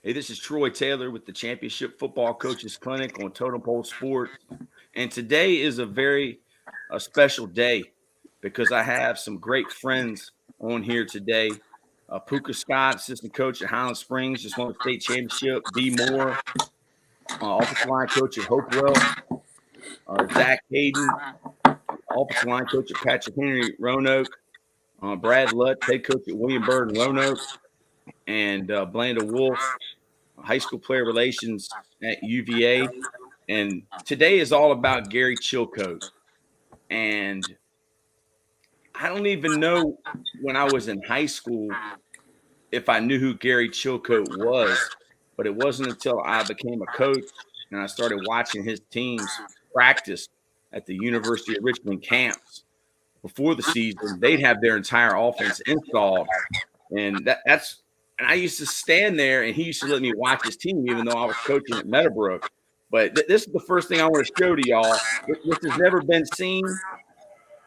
Hey, this is Troy Taylor with the Championship Football Coaches Clinic on Totem Sports. And today is a special day because I have some great friends on here today. Puka Scott, assistant coach at Highland Springs, just won the state championship. D. Moore, offensive line coach at Hopewell. Zach Hayden, offensive line coach at Patrick Henry Roanoke. Brad Lutz, head coach at William Byrd and Roanoke. And Blanda Wolf, high school player relations at UVA. And today is all about Gary Chilcoat. And I don't even know when I was in high school if I knew who Gary Chilcoat was, but it wasn't until I became a coach and I started watching his teams practice at the University of Richmond camps before the season. They'd have their entire offense installed. And and I used to stand there and he used to let me watch his team, even though I was coaching at Meadowbrook. But this is the first thing I want to show to y'all. This has never been seen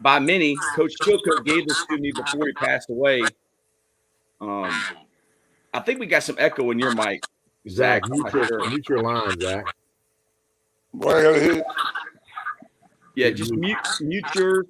by many. Coach Chilcoat gave this to me before he passed away. I think we got some echo in your mic, Zach. Mute your line, Zach. Yeah, just mute yours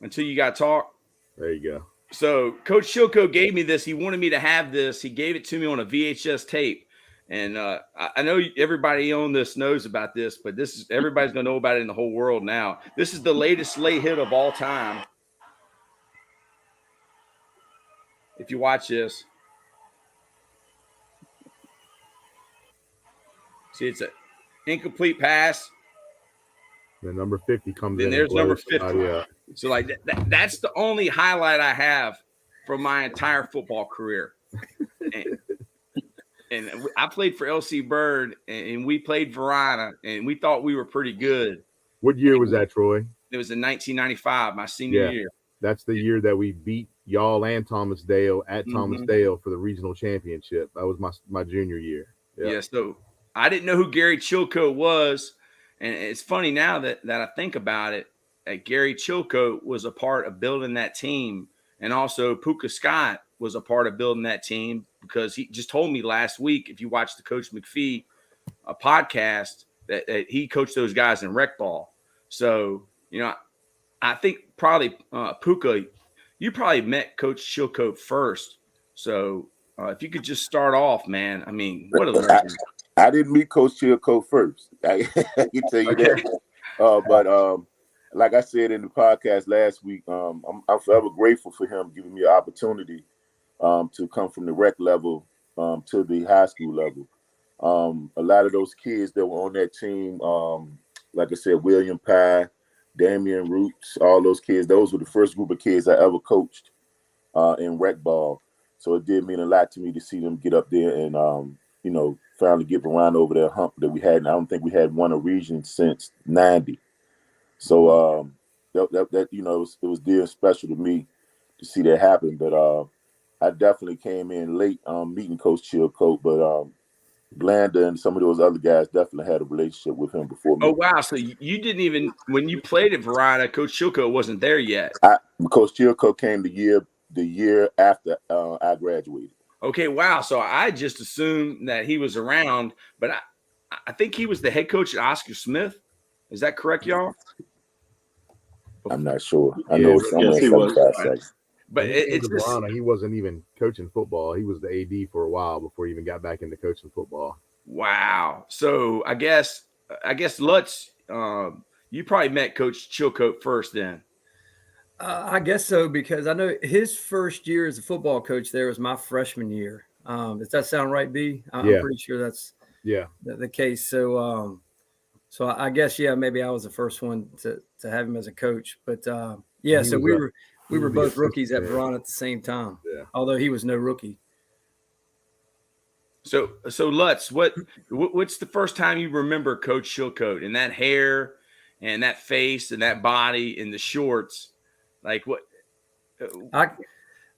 until you got to talk. There you go. So Coach Chilcoat gave me this. He wanted me to have this. He gave it to me on a VHS tape. And I know everybody on this knows about this, but everybody's going to know about it in the whole world now. This is the latest late hit of all time. If you watch this. See, it's an incomplete pass. The number 50 comes in. And there's number 50. So, like, that's the only highlight I have from my entire football career. And I played for LC Bird, and we played Varina, and we thought we were pretty good. What year was that, Troy? It was in 1995, my senior year. That's the year that we beat y'all and Thomas Dale at Thomas Dale for the regional championship. That was my junior year. Yeah, so I didn't know who Gary Chilcoat was, and it's funny now that I think about it, that Gary Chilcoat was a part of building that team, and also Puka Scott was a part of building that team, because he just told me last week, if you watch the Coach McPhee podcast, that he coached those guys in rec ball. So, I think probably Puka, you probably met Coach Chilcoat first. So if you could just start off, man. I mean, what a legend. I didn't meet Coach Chilcoat first. I can tell you that. But like I said in the podcast last week, I'm forever grateful for him giving me an opportunity to come from the rec level to the high school level. A lot of those kids that were on that team, like I said, William Pye, Damian Roots, all those kids, those were the first group of kids I ever coached in rec ball. So it did mean a lot to me to see them get up there and, finally get Varina over that hump that we had. And I don't think we had won a region since 90. So that it was dear and special to me to see that happen. But I definitely came in late meeting Coach Chilcoat, but Blanda and some of those other guys definitely had a relationship with him before me. Oh, wow. So you didn't even, when you played at Varina, Coach Chilcoat wasn't there yet. Coach Chilcoat came the year after I graduated. Okay, wow. So I just assumed that he was around, but I think he was the head coach at Oscar Smith. Is that correct, y'all? I'm not sure. I know someone was. But it's Varina, he wasn't even coaching football. He was the AD for a while before he even got back into coaching football. Wow. So I guess Lutz, you probably met Coach Chilcoat first then. I guess so, because I know his first year as a football coach there was my freshman year. Does that sound right, B? I'm pretty sure that's the case. So so I guess maybe I was the first one to have him as a coach. But so we were both rookies at Varina at the same time. Yeah. Although he was no rookie. So Lutz, what's the first time you remember Coach Chilcoat and that hair and that face and that body and the shorts? Like what?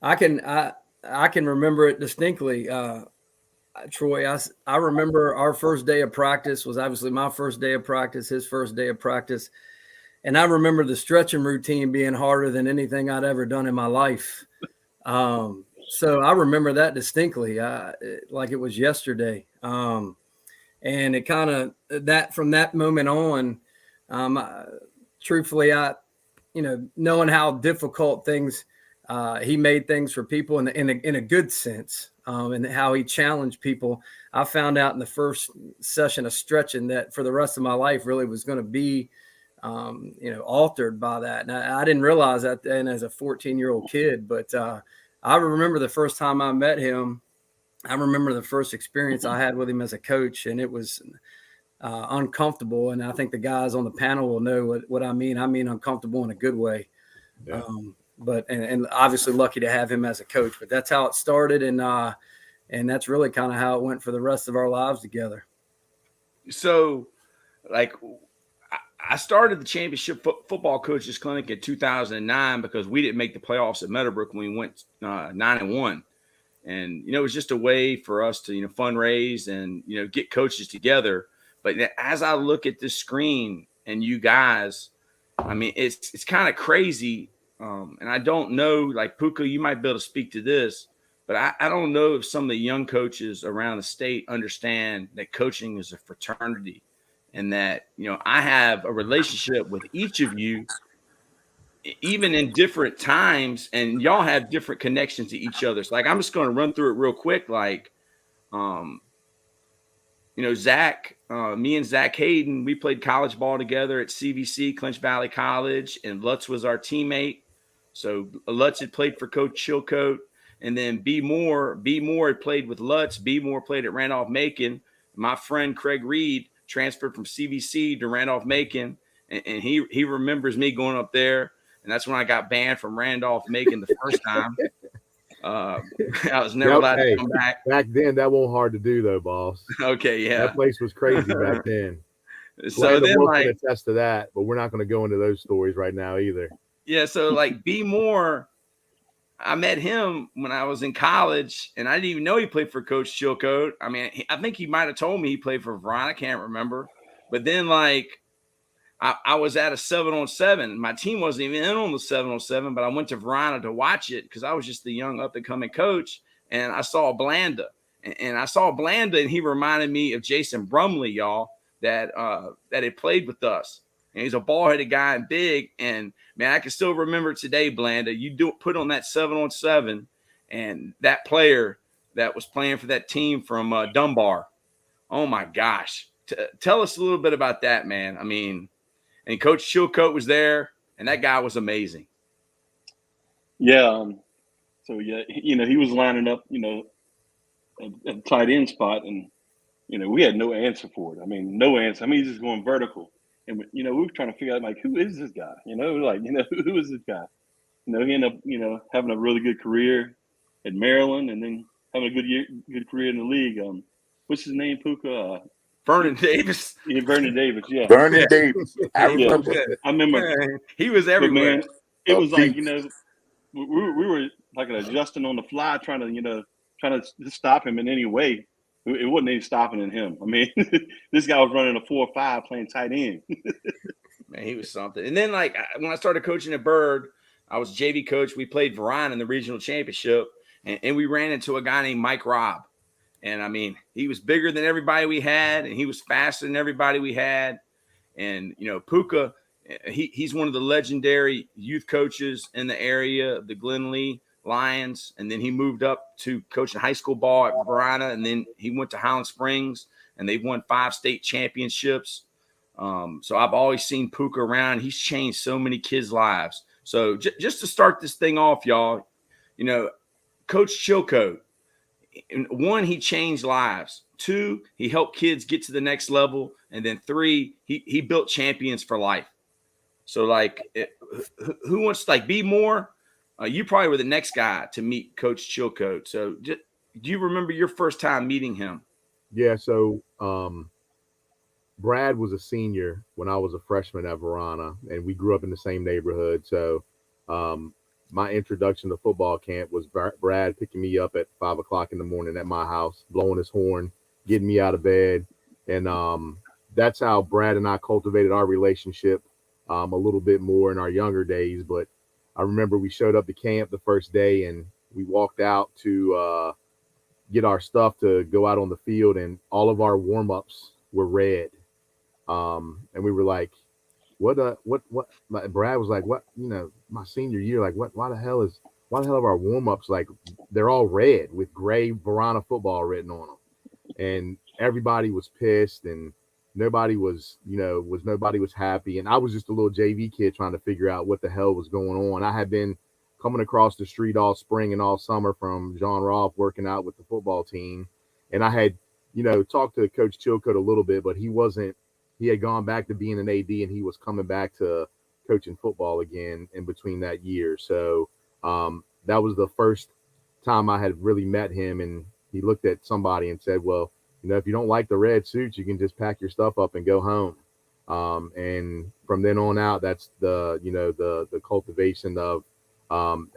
I can remember it distinctly. Troy, I remember our first day of practice was obviously my first day of practice, his first day of practice. And I remember the stretching routine being harder than anything I'd ever done in my life. So I remember that distinctly, like it was yesterday. And it kind of that from that moment on, truthfully, knowing how difficult things, he made things for people in a good sense, and how he challenged people. I found out in the first session of stretching that for the rest of my life really was going to be, altered by that. And I didn't realize that then as a 14-year-old kid, but I remember the first time I met him. I remember the first experience I had with him as a coach, and it was uncomfortable. And I think the guys on the panel will know what I mean. I mean, uncomfortable in a good way. Yeah. But obviously lucky to have him as a coach, but that's how it started. And that's really kind of how it went for the rest of our lives together. So like I started the championship football coaches clinic in 2009 because we didn't make the playoffs at Meadowbrook when we went 9-1. And, it was just a way for us to, fundraise and, get coaches together. But as I look at this screen and you guys, I mean, it's kind of crazy. And I don't know, like Puka, you might be able to speak to this, but I don't know if some of the young coaches around the state understand that coaching is a fraternity and that, I have a relationship with each of you, even in different times, and y'all have different connections to each other. So like, I'm just going to run through it real quick. Like, Zach, me and Zach Hayden, we played college ball together at CVC, Clinch Valley College, and Lutz was our teammate. So Lutz had played for Coach Chilcoat, and then B Moore had played with Lutz. B Moore played at Randolph-Macon. My friend Craig Reed transferred from CVC to Randolph-Macon, and he remembers me going up there, and that's when I got banned from Randolph-Macon the first time. I was never allowed to come back. Back then, that wasn't hard to do, though, boss. Okay, yeah. That place was crazy back then. So then, can attest to that, but we're not going to go into those stories right now either. Yeah, so like B Moore, I met him when I was in college, and I didn't even know he played for Coach Chilcoat. I mean, I think he might have told me he played for Varina. I can't remember. But then, like, I was at a 7-on-7. My team wasn't even in on the 7-on-7, but I went to Varina to watch it because I was just the young up-and-coming coach, and I saw Blanda. And I saw Blanda, and he reminded me of Jason Brumley, y'all, that had played with us. And he's a ball-headed guy and big. And, man, I can still remember today, Blanda. You put on that 7-on-7, and that player that was playing for that team from Dunbar. Oh, my gosh. Tell us a little bit about that, man. I mean, and Coach Chilcoat was there, and that guy was amazing. Yeah. So, yeah, he was lining up, at the tight end spot, and, we had no answer for it. I mean, no answer. I mean, he's just going vertical. And, we were trying to figure out, like, who is this guy? Who is this guy? He ended up, having a really good career at Maryland and then having a good career in the league. What's his name, Puka? Vernon Davis. Yeah, Vernon Davis, yeah. Vernon Davis. I remember. I remember. He was everywhere. Man, it was like, we were like adjusting on the fly, trying to stop him in any way. It wasn't any stopping in him. I mean, this guy was running a 4-5 playing tight end. Man, he was something. And then, like, when I started coaching at Bird, I was JV coach. We played Varina in the regional championship, and we ran into a guy named Mike Robb. And, I mean, he was bigger than everybody we had, and he was faster than everybody we had. And, Puka, he's one of the legendary youth coaches in the area of the Glen Lee Lions, and then he moved up to coaching high school ball at Varina, and then he went to Highland Springs, and they've won 5 state championships. So I've always seen Puka around. He's changed so many kids' lives. So just to start this thing off, y'all, Coach Chilcoat, 1, he changed lives. 2, he helped kids get to the next level, and then 3, he built champions for life. So, like, who wants to, like, be more? You probably were the next guy to meet Coach Chilcoat. So do you remember your first time meeting him? Yeah. So Brad was a senior when I was a freshman at Varina, and we grew up in the same neighborhood. So my introduction to football camp was Brad picking me up at 5 o'clock in the morning at my house, blowing his horn, getting me out of bed. And that's how Brad and I cultivated our relationship a little bit more in our younger days. But I remember we showed up to camp the first day, and we walked out to get our stuff to go out on the field, and all of our warm-ups were red. And we were like, what, like Brad was like, what, my senior year, like why the hell are our warm-ups, like they're all red with gray Varina football written on them? And everybody was pissed, and nobody was happy. And I was just a little JV kid trying to figure out what the hell was going on. I had been coming across the street all spring and all summer from John Rolfe working out with the football team. And I had, talked to Coach Chilcoat a little bit, but he had gone back to being an AD, and he was coming back to coaching football again in between that year. So that was the first time I had really met him. And he looked at somebody and said, well, if you don't like the red suits, you can just pack your stuff up and go home. And from then on out, that's the cultivation of,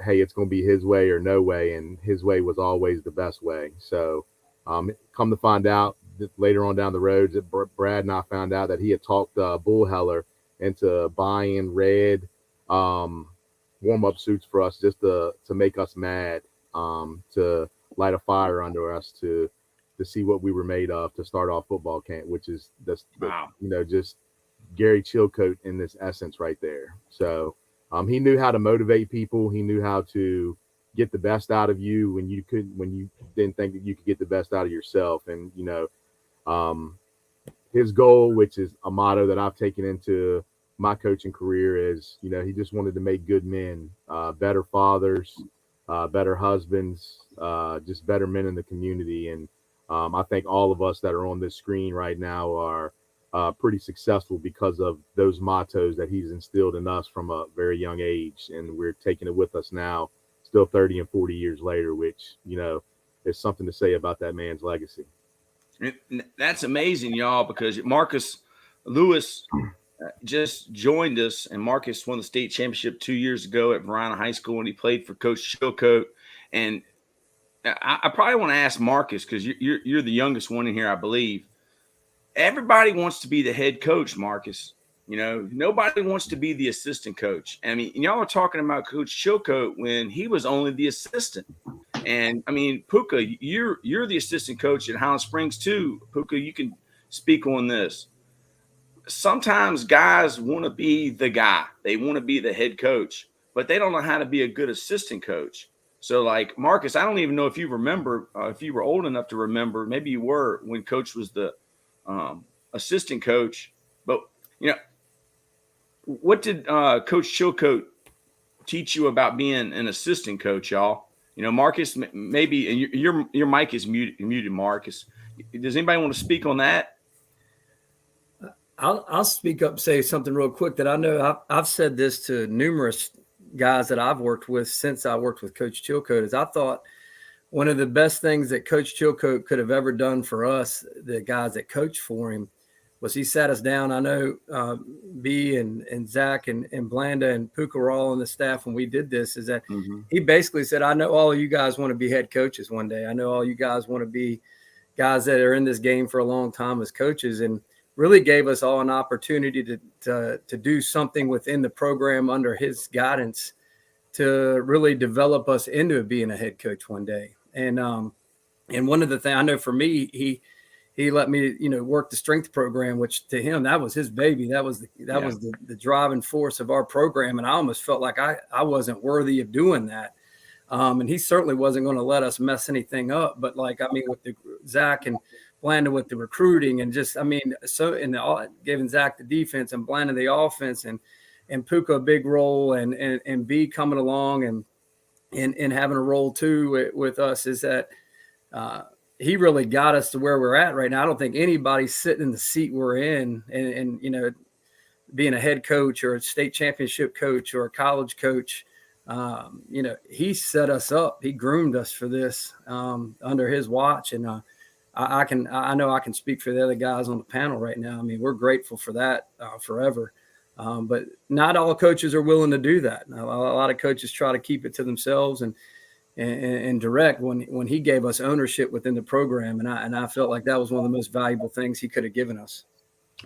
hey, it's going to be his way or no way. And his way was always the best way. So come to find out that later on down the road, Brad and I found out that he had talked Bullheller into buying red warm-up suits for us just to make us mad, to light a fire under us, to see what we were made of to start off football camp, which is just Gary Chilcoat in this essence right there. So he knew how to motivate people. He knew how to get the best out of you when you didn't think that you could get the best out of yourself. And, his goal, which is a motto that I've taken into my coaching career, is, he just wanted to make good men, better fathers, better husbands, just better men in the community. And I think all of us that are on this screen right now are pretty successful because of those mottos that he's instilled in us from a very young age. And we're taking it with us now, still 30 and 40 years later, which, is something to say about that man's legacy. That's amazing, y'all, because Marcus Lewis just joined us, and Marcus won the state championship 2 years ago at Varina High School, and he played for Coach Chilcoat. And I probably want to ask Marcus, because you're the youngest one in here, I believe. Everybody wants to be the head coach, Marcus. Nobody wants to be the assistant coach. I mean, y'all are talking about Coach Chilcoat when he was only the assistant. And I mean, Puka, you're the assistant coach at Highland Springs too. Puka, you can speak on this. Sometimes guys want to be the guy. They want to be the head coach, but they don't know how to be a good assistant coach. So like Marcus, I don't even know if you remember, if you were old enough to remember, maybe you were when Coach was the assistant coach, but what did Coach Chilcoat teach you about being an assistant coach, y'all? Marcus, maybe, and your mic is muted, Marcus. Does anybody want to speak on that? I'll speak up, say something real quick that I know I've said this to numerous guys that I've worked with since I worked with Coach Chilcoat, is I thought one of the best things that Coach Chilcoat could have ever done for us, the guys that coached for him, was he sat us down. I know B and Zach and Blanda and Puka were all on the staff when we did this, is that he basically said, I know all of you guys want to be head coaches one day. I know all you guys want to be guys that are in this game for a long time as coaches, and really gave us all an opportunity to do something within the program under his guidance to really develop us into being a head coach one day. And one of the things I know for me, he let me, work the strength program, which to him, that was his baby. That was the driving force of our program. And I almost felt like I wasn't worthy of doing that. And he certainly wasn't going to let us mess anything up. But with the Zach and Blanda with the recruiting and giving Zach the defense and Blanda the offense and Puka a big role and B coming along and having a role too with us, is that he really got us to where we're at right now. I don't think anybody's sitting in the seat we're in and being a head coach or a state championship coach or a college coach. He set us up. He groomed us for this under his watch. And I know I can speak for the other guys on the panel right now. I mean, we're grateful for that forever. But not all coaches are willing to do that. A lot of coaches try to keep it to themselves and direct when he gave us ownership within the program. And I felt like that was one of the most valuable things he could have given us.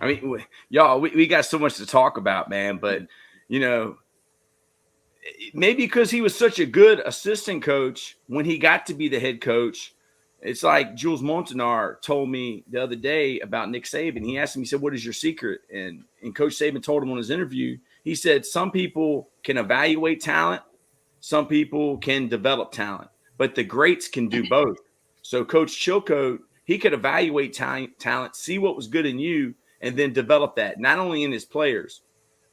I mean, y'all, we got so much to talk about, man, but maybe because he was such a good assistant coach, when he got to be the head coach, it's like Jules Montanar told me the other day about Nick Saban. He asked him, he said, "What is your secret?" And Coach Saban told him on his interview, he said, "Some people can evaluate talent, some people can develop talent, but the greats can do both." So Coach Chilcoat, he could evaluate talent, see what was good in you, and then develop that, not only in his players,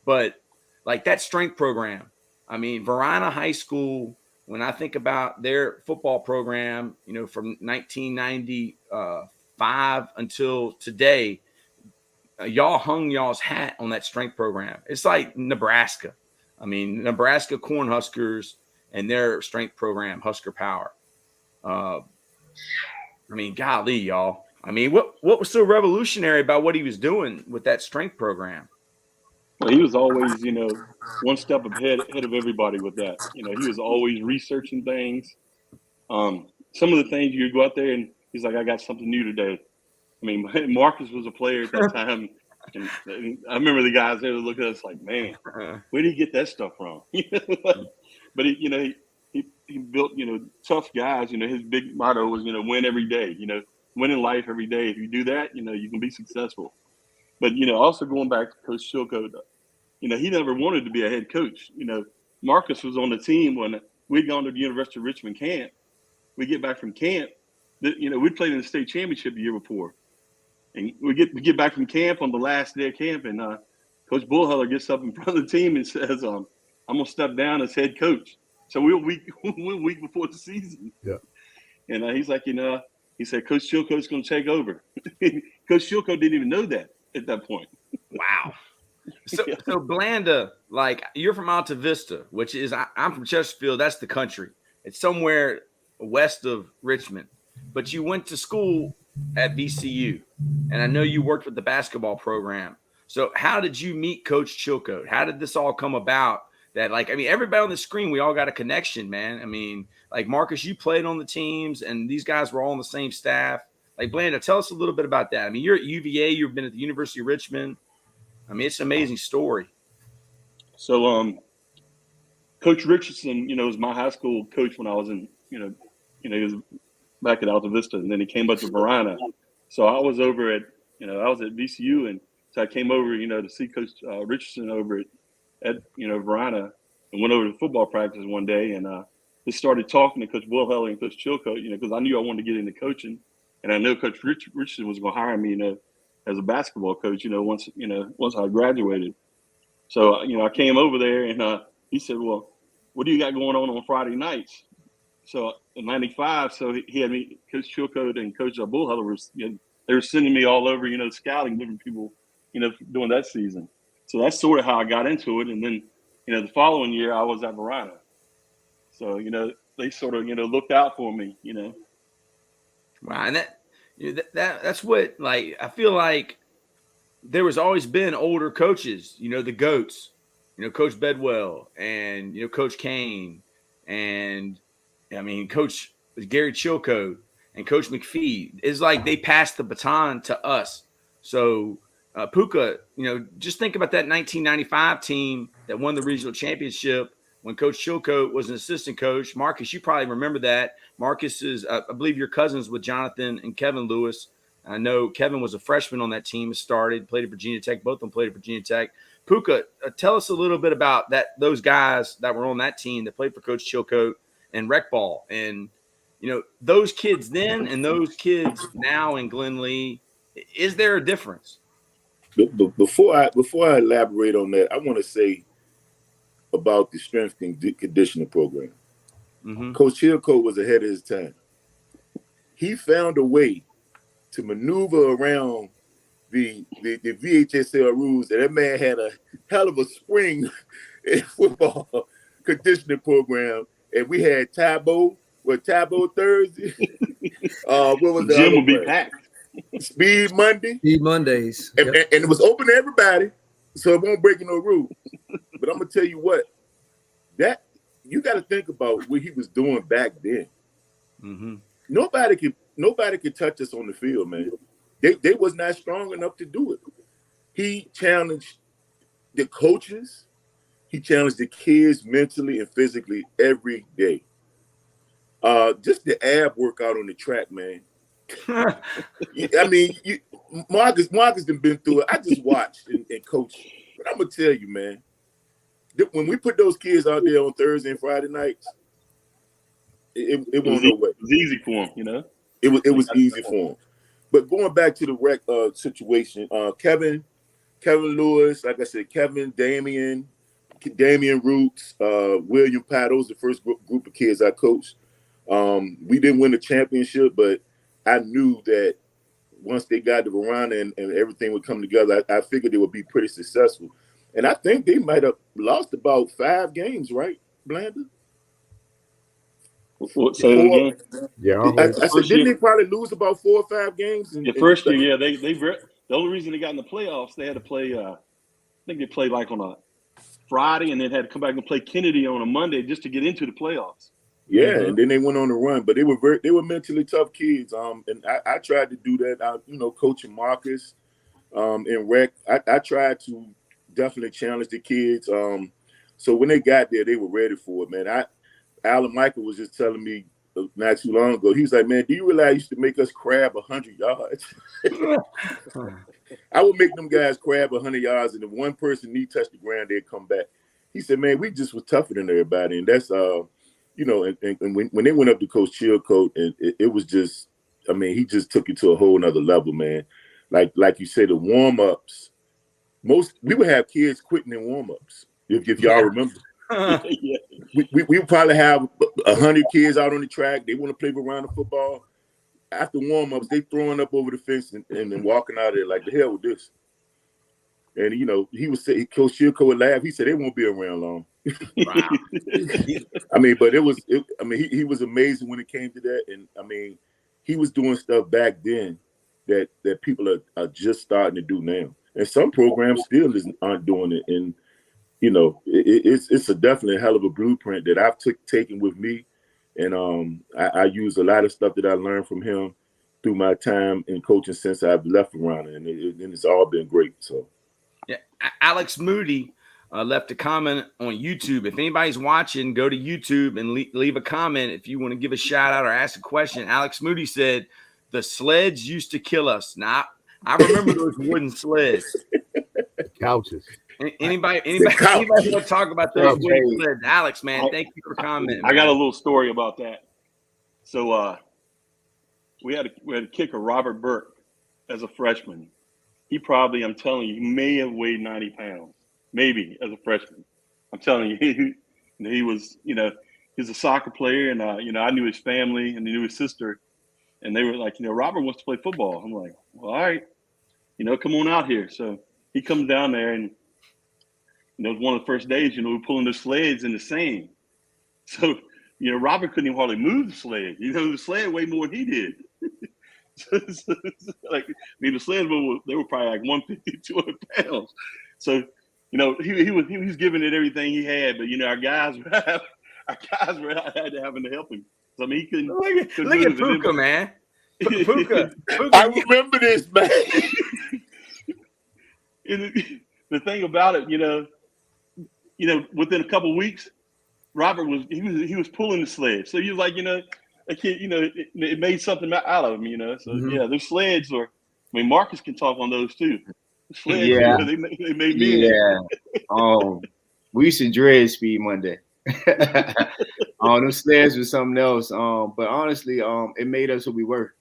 but like that strength program. I mean, Varina High School, when I think about their football program, you know, from 1995 until today, y'all hung y'all's hat on that strength program. It's like Nebraska. I mean, Nebraska Cornhuskers and their strength program, Husker Power. I mean, golly, y'all. I mean, what was so revolutionary about what he was doing with that strength program? Well, he was always, you know, one step ahead of everybody with that. You know, he was always researching things. Some of the things you go out there and he's like, "I got something new today." I mean, Marcus was a player at that time, and I remember the guys there looking at us like, "Man, where did he get that stuff from?" But he, you know, he built, you know, tough guys. You know, his big motto was, you know, win every day. You know, win in life every day. If you do that, you know, you can be successful. But, you know, also going back to Coach Chilcoat, you know, he never wanted to be a head coach. You know, Marcus was on the team when we'd gone to the University of Richmond camp. We get back from camp, you know, we played in the state championship the year before. And we get back from camp on the last day of camp, and Coach Bullheller gets up in front of the team and says, "I'm going to step down as head coach." So we're a week before the season. Yeah. And he's like, you know, he said, "Coach Chilcoat's going to take over." Coach Chilcoat didn't even know that at that point. Wow. So Blanda, like, you're from Alta Vista, which is, I'm from Chesterfield. That's the country. It's somewhere west of Richmond. But you went to school at VCU, and I know you worked with the basketball program. So how did you meet Coach Chilcoat? How did this all come about? That, like, I mean, everybody on the screen, we all got a connection, man. I mean, like, Marcus, you played on the teams, and these guys were all on the same staff. Like, Blanda, tell us a little bit about that. I mean, you're at UVA. You've been at the University of Richmond. I mean, it's an amazing story. So, Coach Richardson, you know, was my high school coach when I was in, you know, he was back at Alta Vista, and then he came up to Varina. So I was over at, you know, I was at VCU, and so I came over, you know, to see Coach Richardson over at you know, Varina, and went over to football practice one day, and just started talking to Coach Bullheller and Coach Chilcoat, you know, because I knew I wanted to get into coaching, and I know Coach Richardson was going to hire me, you know, as a basketball coach, you know, once I graduated. So, you know, I came over there, and he said, "Well, what do you got going on Friday nights?" So in '95, so he had me, Coach Chilcoat and Coach Bullheller was, you know, they were sending me all over, you know, scouting different people, you know, during that season. So that's sort of how I got into it. And then, you know, the following year I was at Varina. So, you know, they sort of, you know, looked out for me, you know. Wow. And that's what, like, I feel like there was always been older coaches, you know, the GOATs, you know, Coach Bedwell and, you know, Coach Kane and, I mean, Coach Gary Chilcoat and Coach McPhee. It's like they passed the baton to us. So, Puka, you know, just think about that 1995 team that won the regional championship when Coach Chilcoat was an assistant coach. Marcus, you probably remember that. Marcus is, I believe, your cousins with Jonathan and Kevin Lewis. I know Kevin was a freshman on that team, started, played at Virginia Tech. Both of them played at Virginia Tech. Puka, tell us a little bit about those guys that were on that team that played for Coach Chilcoat and rec ball. And, you know, those kids then and those kids now in Glenlee, is there a difference? Before I elaborate on that, I want to say about the strength and conditioning program. Mm-hmm. Coach Chilcoat was ahead of his time. He found a way to maneuver around the VHSL rules, and that man had a hell of a spring in football conditioning program. And we had Tabo Thursday. What was the gym other will be one? packed. Speed Monday. Speed Mondays. And, yep. and it was open to everybody, so it won't break no rules. But I'm gonna tell you what, that you got to think about what he was doing back then. Mm-hmm. Nobody could touch us on the field, man. They was not strong enough to do it. He challenged the coaches. He challenged the kids mentally and physically every day. Just the ab workout on the track, man. I mean, Marcus done been through it. I just watched and coached. But I'm gonna tell you, man, when we put those kids out there on Thursday and Friday nights, it won't no way. It was easy for him, you know. It was easy for him. But going back to the wreck situation, Kevin Lewis, like I said, Damian Roots, William Pat, those the first group of kids I coached. We didn't win the championship, but I knew that once they got to Varina and everything would come together, I figured they would be pretty successful. And I think they might have lost about 5 games, right, Blanda? Say it again. Yeah, I said, didn't they probably lose about 4 or 5 games? The first year, yeah, the only reason they got in the playoffs, they had to play. I think they played like on a Friday, and then had to come back and play Kennedy on a Monday just to get into the playoffs. Yeah, and then they went on the run, but they were mentally tough kids. And I tried to do that. Coaching Marcus, and Rec, I tried to definitely challenge the kids. So when they got there, they were ready for it, man. Alan Michael was just telling me not too long ago. He was like, "Man, do you realize you used to make us crab 100 yards?" I would make them guys crab 100 yards, and if one person knee touched the ground, they'd come back. He said, "Man, we just was tougher than everybody," and that's and when they went up to Coach Chilcoat, and it was just, I mean, he just took it to a whole nother level, man. Like you said, the warm-ups, we would have kids quitting in warm-ups, if y'all remember. Yeah. We would probably have 100 kids out on the track. They want to play Varina football. After warm-ups, they throwing up over the fence and then walking out of there like, the hell with this. And, he was saying, Coach Chilcoat would laugh. He said, they won't be around long. Wow. I mean, but he was amazing when it came to that. And, I mean, he was doing stuff back then that people are just starting to do now. And some programs still aren't doing it. And, it's a definitely a hell of a blueprint that I've taken with me. And I use a lot of stuff that I learned from him through my time in coaching since I've left Varina. And it's all been great. So, yeah, Alex Moody left a comment on YouTube. If anybody's watching, go to YouTube and leave a comment if you want to give a shout out or ask a question. Alex Moody said, "The sleds used to kill us." Now, I remember those wooden sleds. Couches. Anybody want to talk about those wooden sleds? Alex, man, thank you for commenting. I got a little story about that. So we had a kicker, Robert Burke, as a freshman. He probably, I'm telling you, he may have weighed 90 pounds, maybe, as a freshman. I'm telling you, he was, he's a soccer player, and I knew his family and I knew his sister, and they were like, Robert wants to play football. I'm like, well, all right, come on out here. So he comes down there, and it was one of the first days, we're pulling the sleds in the sand. So, Robert couldn't even hardly move the sled. The sled weighed more than he did. The sleds they were probably like 150, 200 pounds. So, he was giving it everything he had, but our guys were had to having to help him. So, I mean, he couldn't. Look at Puka, man. Puka. I remember this, man. And the thing about it, within a couple of weeks, Robert was pulling the sled. So he was like, a kid, it made something out of him, So yeah, those sleds are. I mean, Marcus can talk on those too. The sleds, yeah, they made me. Yeah. We used to dread Speed Monday. Those sleds was something else. But honestly, it made us who we were.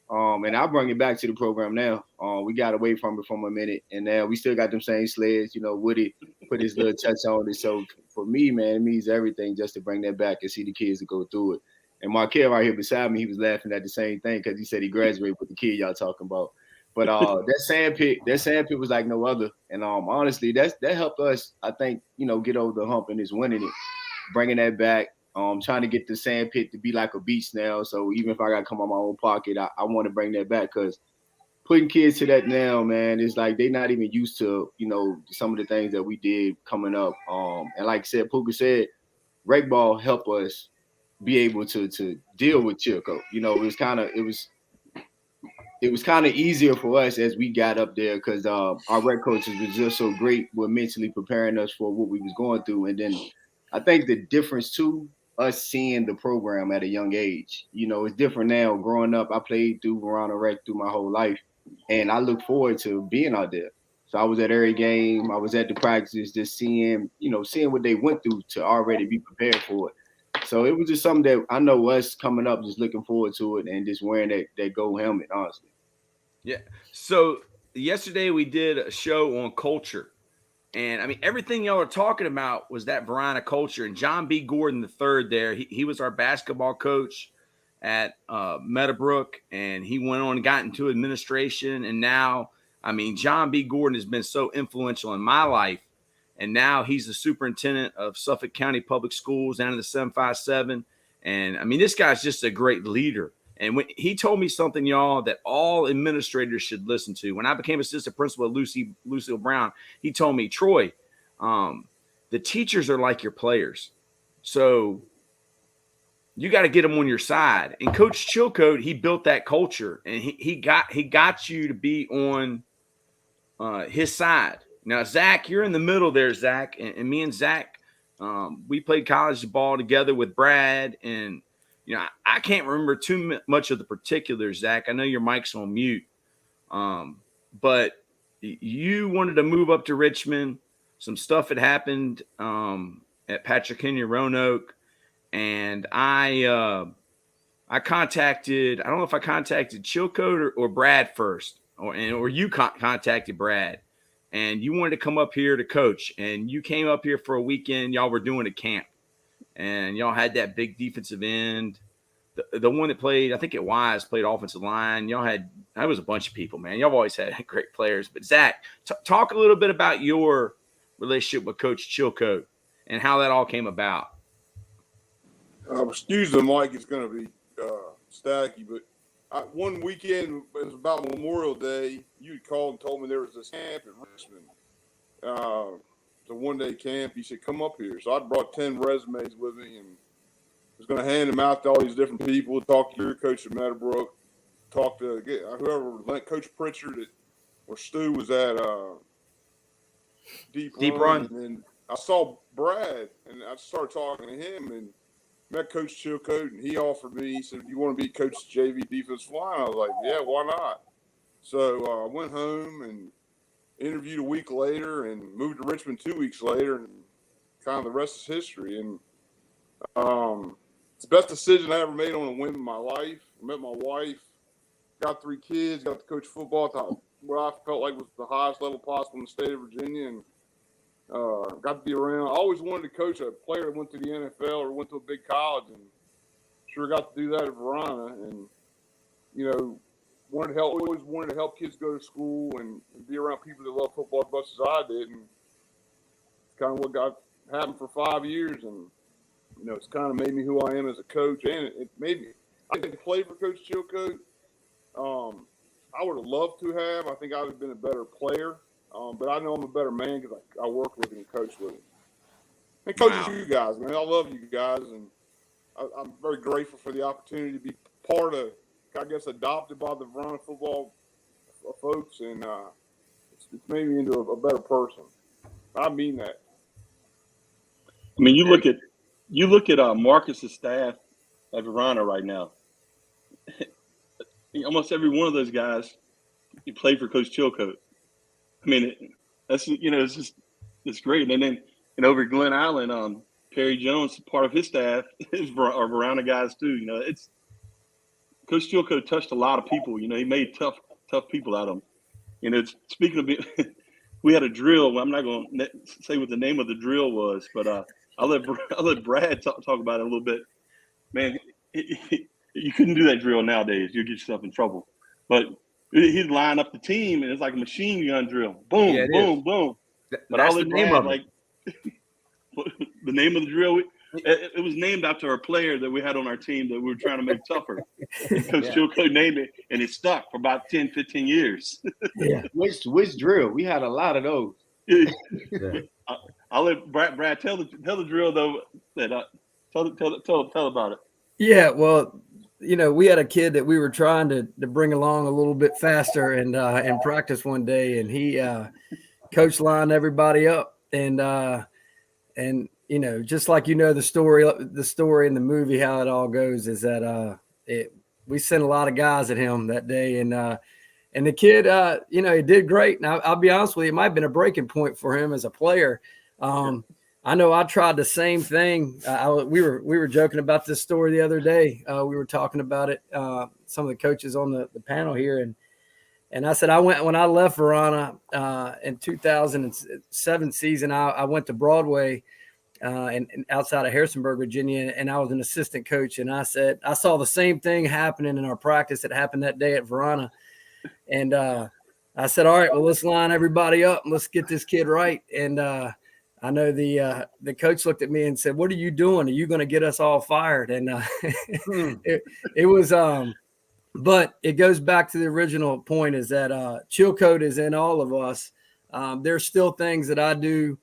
And I'll bring it back to the program now. We got away from it for a minute, and now we still got them same sleds. Woody put his little touch on it. So for me, man, it means everything just to bring that back and see the kids to go through it. And Markel right here beside me, he was laughing at the same thing because he said he graduated with the kid y'all talking about. But that sand pit was like no other. And honestly, that helped us, I think, get over the hump and just winning it, bringing that back. Trying to get the sand pit to be like a beach now. So even if I got to come out my own pocket, I want to bring that back because putting kids to that now, man, it's like they're not even used to, some of the things that we did coming up. And like I said, Puka said, rec ball helped us be able to deal with Chilcoat. it was kind of easier for us as we got up there because our rec coaches was just so great with mentally preparing us for what we was going through. And then I think the difference too, us seeing the program at a young age, it's different now. Growing up, I played through Varina Rec through my whole life, and I look forward to being out there. So I was at every game, I was at the practices, just seeing what they went through to already be prepared for it. So it was just something that I know us coming up, just looking forward to it and just wearing that gold helmet, honestly. Yeah. So yesterday we did a show on culture. And I mean, everything y'all are talking about was that Varina culture. And John B. Gordon III there, he was our basketball coach at Meadowbrook, and he went on and got into administration. And now, I mean, John B. Gordon has been so influential in my life. And now he's the superintendent of Suffolk County Public Schools down in the 757. And I mean, this guy's just a great leader. And when he told me something, y'all, that all administrators should listen to. When I became assistant principal at Lucille Brown, he told me, Troy, the teachers are like your players. So you got to get them on your side. And Coach Chilcoat, he built that culture, and he got you to be on his side. Now, Zach, you're in the middle there, Zach, and me and Zach, we played college ball together with Brad, and I can't remember too much of the particulars, Zach. I know your mic's on mute, but you wanted to move up to Richmond. Some stuff had happened at Patrick Henry Roanoke, and I contacted. I don't know if I contacted Chilcoat or Brad first, or you contacted Brad, and you wanted to come up here to coach, and you came up here for a weekend. Y'all were doing a camp. And y'all had that big defensive end. The one that played, I think at Wise, played offensive line. That was a bunch of people, man. Y'all always had great players. But Zach, talk a little bit about your relationship with Coach Chilcoat and how that all came about. Excuse the mic, it's going to be stacky, but one weekend, it was about Memorial Day, you had called and told me there was this camp in Richmond. A one-day camp. He said, come up here. So I brought 10 resumes with me and was going to hand them out to all these different people, talk to your coach at Meadowbrook, talk to whoever, Coach Pritchard or Stu was at Deep Run. And then I saw Brad, and I started talking to him and met Coach Chilcoat, and he offered me, he said, you want to be Coach JV defensive line? I was like, yeah, why not? So I went home and interviewed a week later and moved to Richmond 2 weeks later, and kind of the rest is history. And it's the best decision I ever made on a whim in my life. I met my wife, got 3 kids, got to coach football at what I felt like was the highest level possible in the state of Virginia, and got to be around. I always wanted to coach a player that went to the NFL or went to a big college, and sure got to do that at Varina. And, always wanted to help kids go to school and be around people that love football as much as I did. And it's kind of what happened for 5 years. And, it's kind of made me who I am as a coach. And it made me, I didn't play for Coach Chilcoat. I would have loved to have. I think I would have been a better player. But I know I'm a better man because I work with him and coach with him. And coaches you guys, man. I love you guys. And I'm very grateful for the opportunity to be part of, I guess, adopted by the Varina football folks, and it's made me into a better person. I mean that. I mean, you look at Marcus's staff at Varina right now. Almost every one of those guys, he played for Coach Chilcoat. I mean, that's it's great. And then over at Glen Island, Perry Jones, part of his staff are Varina guys too. It's Coach Chilcoat touched a lot of people. He made tough people out of them. Speaking of it, we had a drill. I'm not going to say what the name of the drill was, but I'll let Brad talk about it a little bit. Man, you couldn't do that drill nowadays. You'll get yourself in trouble. But he'd line up the team, and it's like a machine gun drill. Boom, Yeah, boom, boom. But I'll let Brad, the name of the drill. It was named after a player that we had on our team that we were trying to make tougher. And Coach Chilcoat named it, and it stuck for about 10, 15 years. Yeah. Which drill? We had a lot of those. I'll let Brad tell the drill though. That tell about it. Yeah, well, we had a kid that we were trying to bring along a little bit faster and in practice one day, and he coach lined everybody up, and just like the story in the movie, how it all goes is that we sent a lot of guys at him that day, and the kid he did great. And I'll be honest with you, it might have been a breaking point for him as a player. I know I tried the same thing. We were joking about this story the other day. We were talking about it, some of the coaches on the panel here, and I said when I left Varina in 2007 season, I went to Broadway and outside of Harrisonburg, Virginia, and I was an assistant coach. And I said I saw the same thing happening in our practice that happened that day at Varina, and I said, all right, well, let's line everybody up and let's get this kid right. And I know the coach looked at me and said, "What are you doing? Are you going to get us all fired?" And it was, but it goes back to the original point is that Chilcoat is in all of us. There's still things that I do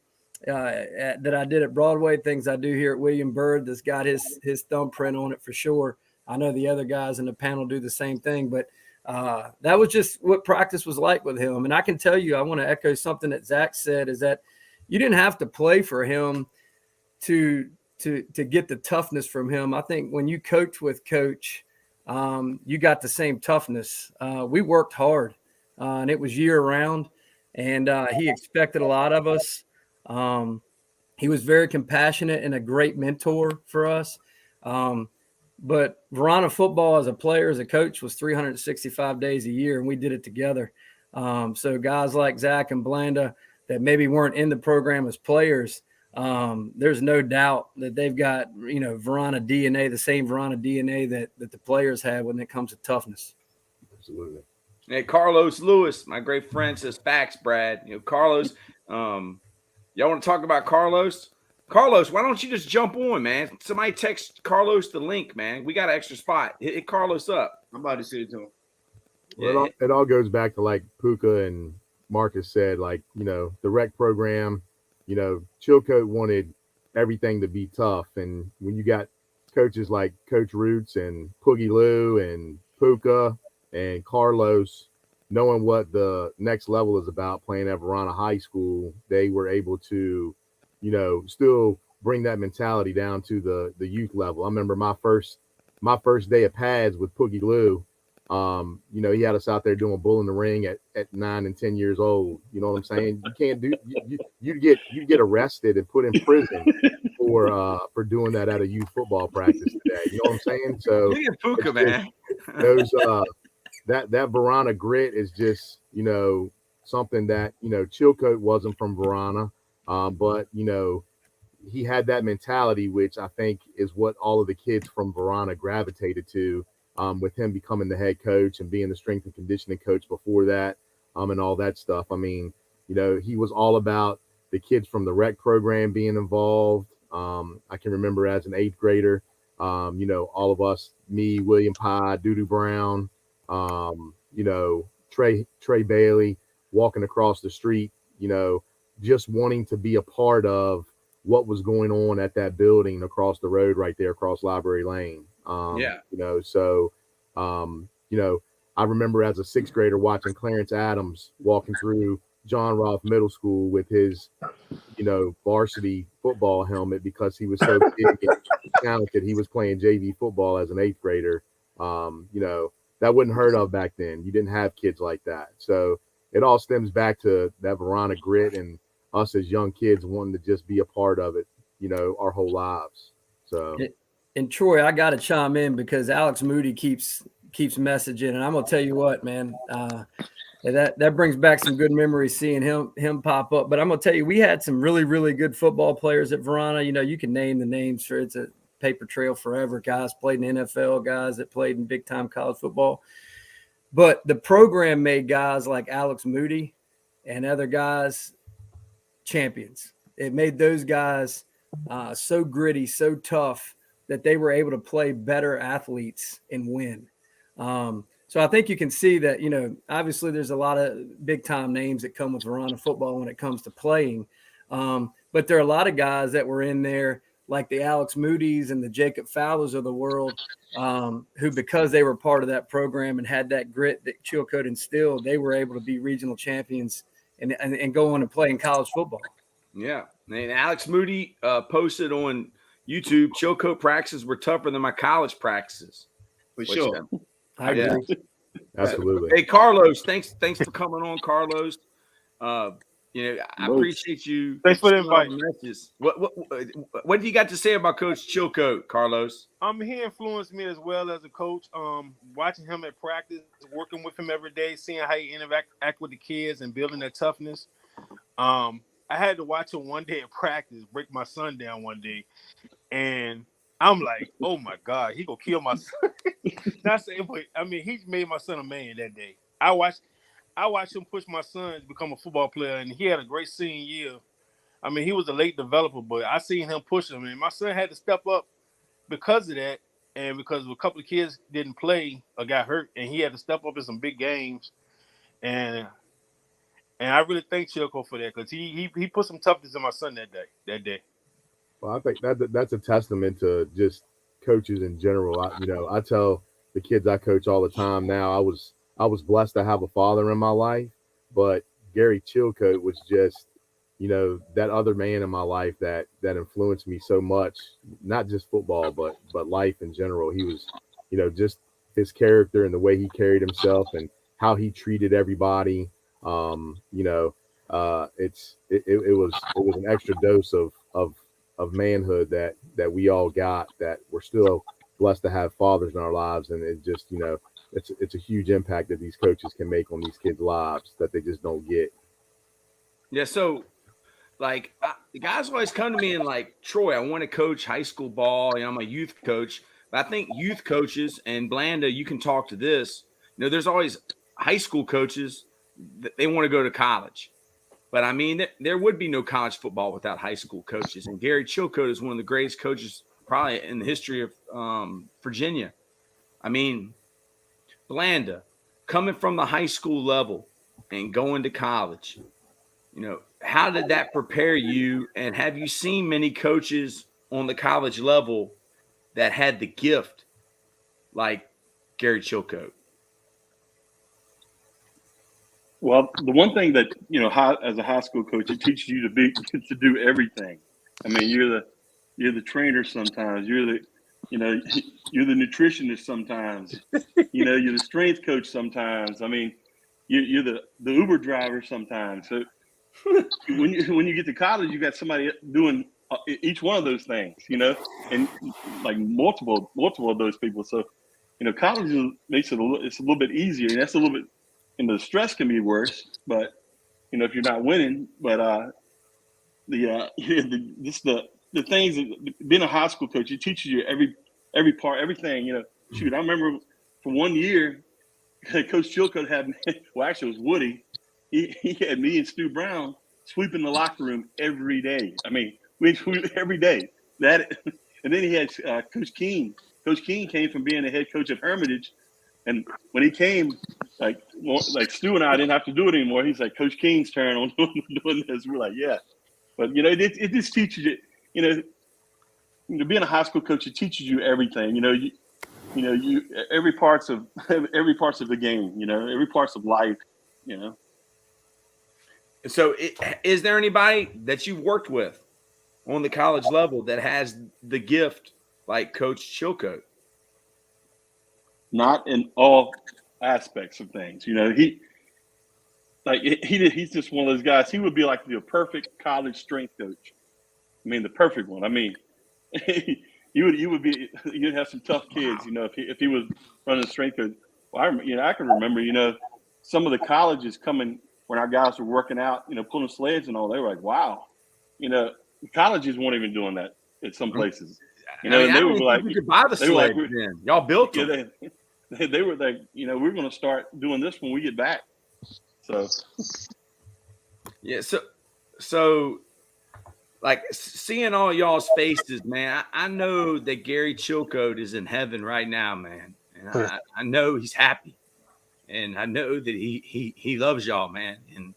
that I did at Broadway, things I do here at William Byrd that's got his thumbprint on it for sure. I know the other guys in the panel do the same thing, but that was just what practice was like with him. And I can tell you, I want to echo something that Zach said, is that you didn't have to play for him to get the toughness from him. I think when you coach with Coach, you got the same toughness. We worked hard, and it was year round, and he expected a lot of us. He was very compassionate and a great mentor for us. But Varina football as a player, as a coach, was 365 days a year, and we did it together. So guys like Zach and Blanda that maybe weren't in the program as players, there's no doubt that they've got, Varina DNA, the same Varina DNA that the players have when it comes to toughness. Absolutely. Hey, Carlos Lewis, my great friend, says facts, Brad. Carlos, y'all want to talk about Carlos? Carlos, why don't you just jump on, man? Somebody text Carlos the link, man. We got an extra spot. Hit Carlos up. I'm about to send it to him. Well, it all goes back to like Puka and Marcus said, like, the rec program, Chilcoat wanted everything to be tough. And when you got coaches like Coach Roots and Poogie Lou and Puka and Carlos, knowing what the next level is about playing at Varina High School, they were able to, still bring that mentality down to the youth level. I remember my first day of pads with Poogie Lou. He had us out there doing bull in the ring at 9 and 10 years old. You know what I'm saying? You can't do you get arrested and put in prison for doing that at a youth football practice today. You know what I'm saying? So look at Puka, man. Those that Varina grit is just something that Chilcoat wasn't from Varina, but he had that mentality, which I think is what all of the kids from Varina gravitated to. With him becoming the head coach and being the strength and conditioning coach before that, and all that stuff. I mean, he was all about the kids from the rec program being involved. I can remember as an 8th grader, all of us, me, William Pye, Doodoo Brown, Trey Bailey, walking across the street, just wanting to be a part of what was going on at that building across the road right there across Library Lane. I remember as a 6th grader watching Clarence Adams walking through John Roth Middle School with his, varsity football helmet because he was so big and talented. He was playing JV football as an 8th grader. That wasn't heard of back then. You didn't have kids like that. So it all stems back to that Varina grit and us as young kids wanting to just be a part of it, our whole lives. So. And Troy, I got to chime in because Alex Moody keeps messaging, and I'm gonna tell you what, man, that brings back some good memories seeing him pop up. But I'm gonna tell you, we had some really, really good football players at Varina. You can name the names for it's a paper trail forever. Guys played in the NFL, guys that played in big time college football. But the program made guys like Alex Moody and other guys champions. It made those guys so gritty, so tough, that they were able to play better athletes and win. So I think you can see that, obviously there's a lot of big time names that come with Varina football when it comes to playing. But there are a lot of guys that were in there like the Alex Moody's and the Jacob Fowlers of the world, who, because they were part of that program and had that grit that Chilcoat instilled, they were able to be regional champions and go on and play in college football. Yeah. And Alex Moody posted on YouTube, Chilcoat practices were tougher than my college practices. For sure. I agree. Absolutely. Hey, Carlos, thanks for coming on, Carlos. I appreciate you. Thanks for the invite. What do you got to say about Coach Chilcoat, Carlos? He influenced me as well as a coach. Watching him at practice, working with him every day, seeing how he interact with the kids and building their toughness. I had to watch him one day at practice break my son down one day, and I'm like, oh my God, he gonna kill my son. Not saying, but he made my son a man that day. I watched him push my son to become a football player, and he had a great senior year. He was a late developer, but I seen him push him, and my son had to step up because of that, and because a couple of kids didn't play or got hurt, and he had to step up in some big games, and I really thank Chilcoat for that, because he put some toughness in my son that day. Well, I think that's a testament to just coaches in general. I tell the kids I coach all the time now, I was blessed to have a father in my life, but Gary Chilcoat was just, that other man in my life that influenced me so much, not just football, but life in general. He was, just his character and the way he carried himself and how he treated everybody. It was an extra dose of manhood that we all got, that we're still blessed to have fathers in our lives. And it just, it's a huge impact that these coaches can make on these kids' lives that they just don't get. Yeah. So the guys always come to me and Troy, I want to coach high school ball. I'm a youth coach, but I think youth coaches, and Blanda, you can talk to this, there's always high school coaches that they want to go to college. But there would be no college football without high school coaches. And Gary Chilcoat is one of the greatest coaches probably in the history of Virginia. Blanda, coming from the high school level and going to college, how did that prepare you? And have you seen many coaches on the college level that had the gift like Gary Chilcoat? Well, the one thing that, as a high school coach, it teaches you to do everything. You're the trainer sometimes. You're the nutritionist sometimes. You're the strength coach sometimes. You're the Uber driver sometimes. So when you get to college, you got somebody doing each one of those things, and multiple of those people. So, college makes it's a little bit easier, and that's a little bit. And the stress can be worse, but if you're not winning, but the things that being a high school coach, it teaches you every part, everything. I remember for 1 year, Coach Chilcoat had me. Well, actually, it was Woody. He had me and Stu Brown sweeping the locker room every day. We every day. And then he had Coach Keene. Coach Keene came from being a head coach at Hermitage. And when he came, Stu and I didn't have to do it anymore. He's like, Coach King's turn on doing this. We're like, yeah. But, it just teaches you, being a high school coach, it teaches you everything. Every parts of the game, every parts of life, So is there anybody that you've worked with on the college level that has the gift like Coach Chilcoat? Not in all aspects of things. He's just one of those guys. He would be like the perfect college strength coach. The perfect one. You'd have some tough kids, if he was running strength coach. Well, I can remember, some of the colleges coming when our guys were working out, pulling sleds and all. They were like, wow, colleges weren't even doing that at some places. They were like, you could buy the sled. Then y'all built them. They were like, we're going to start doing this when we get back. So, yeah. So seeing all y'all's faces, man, I know that Gary Chilcoat is in heaven right now, man. And I know he's happy, and I know that he loves y'all, man. And,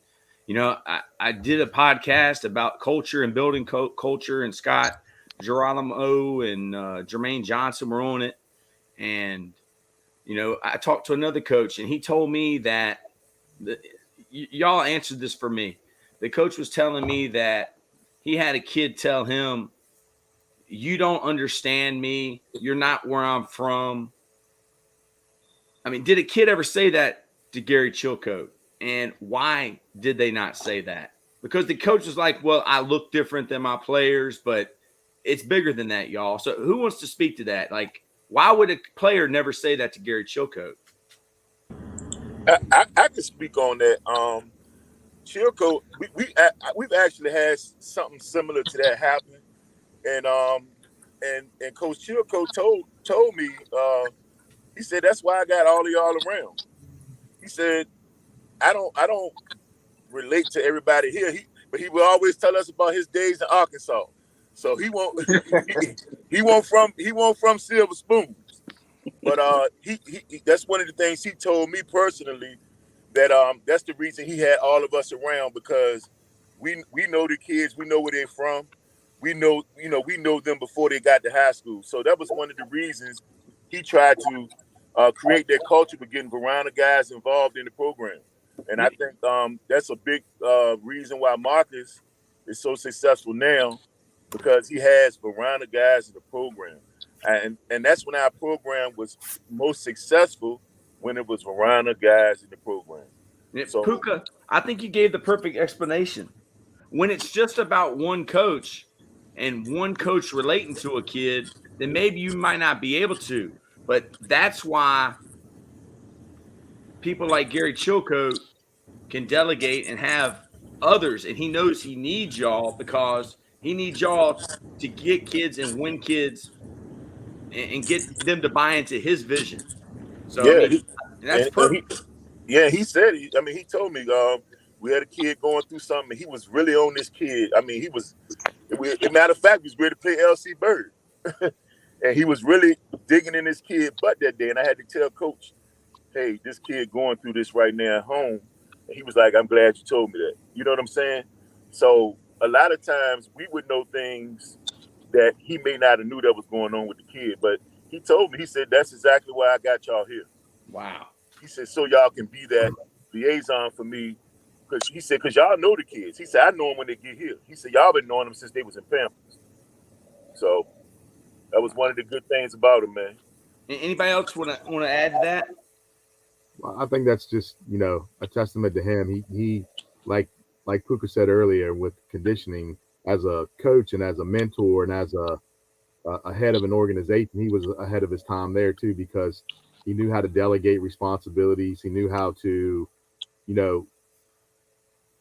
I did a podcast about culture and building culture, and Scott Geronimo and Jermaine Johnson were on it. And, I talked to another coach, and he told me that y'all answered this for me. The coach was telling me that he had a kid tell him, "You don't understand me. You're not where I'm from." I mean, did a kid ever say that to Gary Chilcoat? And why did they not say that? Because the coach was like, "Well, I look different than my players, but it's bigger than that, y'all." So who wants to speak to that? Like, why would a player never say that to Gary Chilcoat? I can speak on that. Chilcoat, we've actually had something similar to that happen, and Coach Chilcoat told me, he said, "That's why I got all of y'all around." He said, I don't relate to everybody here. But he will always tell us about his days in Arkansas. So he won't from silver spoons. But he that's one of the things he told me personally, that that's the reason he had all of us around, because we know the kids, we know where they're from. We know them before they got to high school. So that was one of the reasons he tried to create that culture for getting Varina guys involved in the program. And I think that's a big reason why Marcus is so successful now, because he has Varina guys in the program. And that's when our program was most successful, when it was Varina guys in the program. So, Puka, I think you gave the perfect explanation. When it's just about one coach and one coach relating to a kid, then maybe you might not be able to. But that's why people like Gary Chilcoat can delegate and have others. And he knows he needs y'all, because he needs y'all to get kids and win kids and get them to buy into his vision. So, yeah, I mean, that's perfect. He said, he told me we had a kid going through something, and he was really on this kid. I mean, as a matter of fact, he was ready to play LC Bird. And he was really digging in this kid butt that day. And I had to tell Coach, "Hey, this kid going through this right now at home." And he was like, "I'm glad you told me that." You know what I'm saying? So a lot of times we would know things that he may not have knew that was going on with the kid. But he told me, he said, "That's exactly why I got y'all here." Wow. He said, "So y'all can be that liaison for me." Because y'all know the kids. He said, "I know them when they get here." He said, "Y'all been knowing them since they was in Pampers." So that was one of the good things about him, man. Anybody else want to add to that? Well, I think that's just, a testament to him. He like Puka said earlier, with conditioning, as a coach and as a mentor and as a head of an organization, he was ahead of his time there too, because he knew how to delegate responsibilities. He knew how to,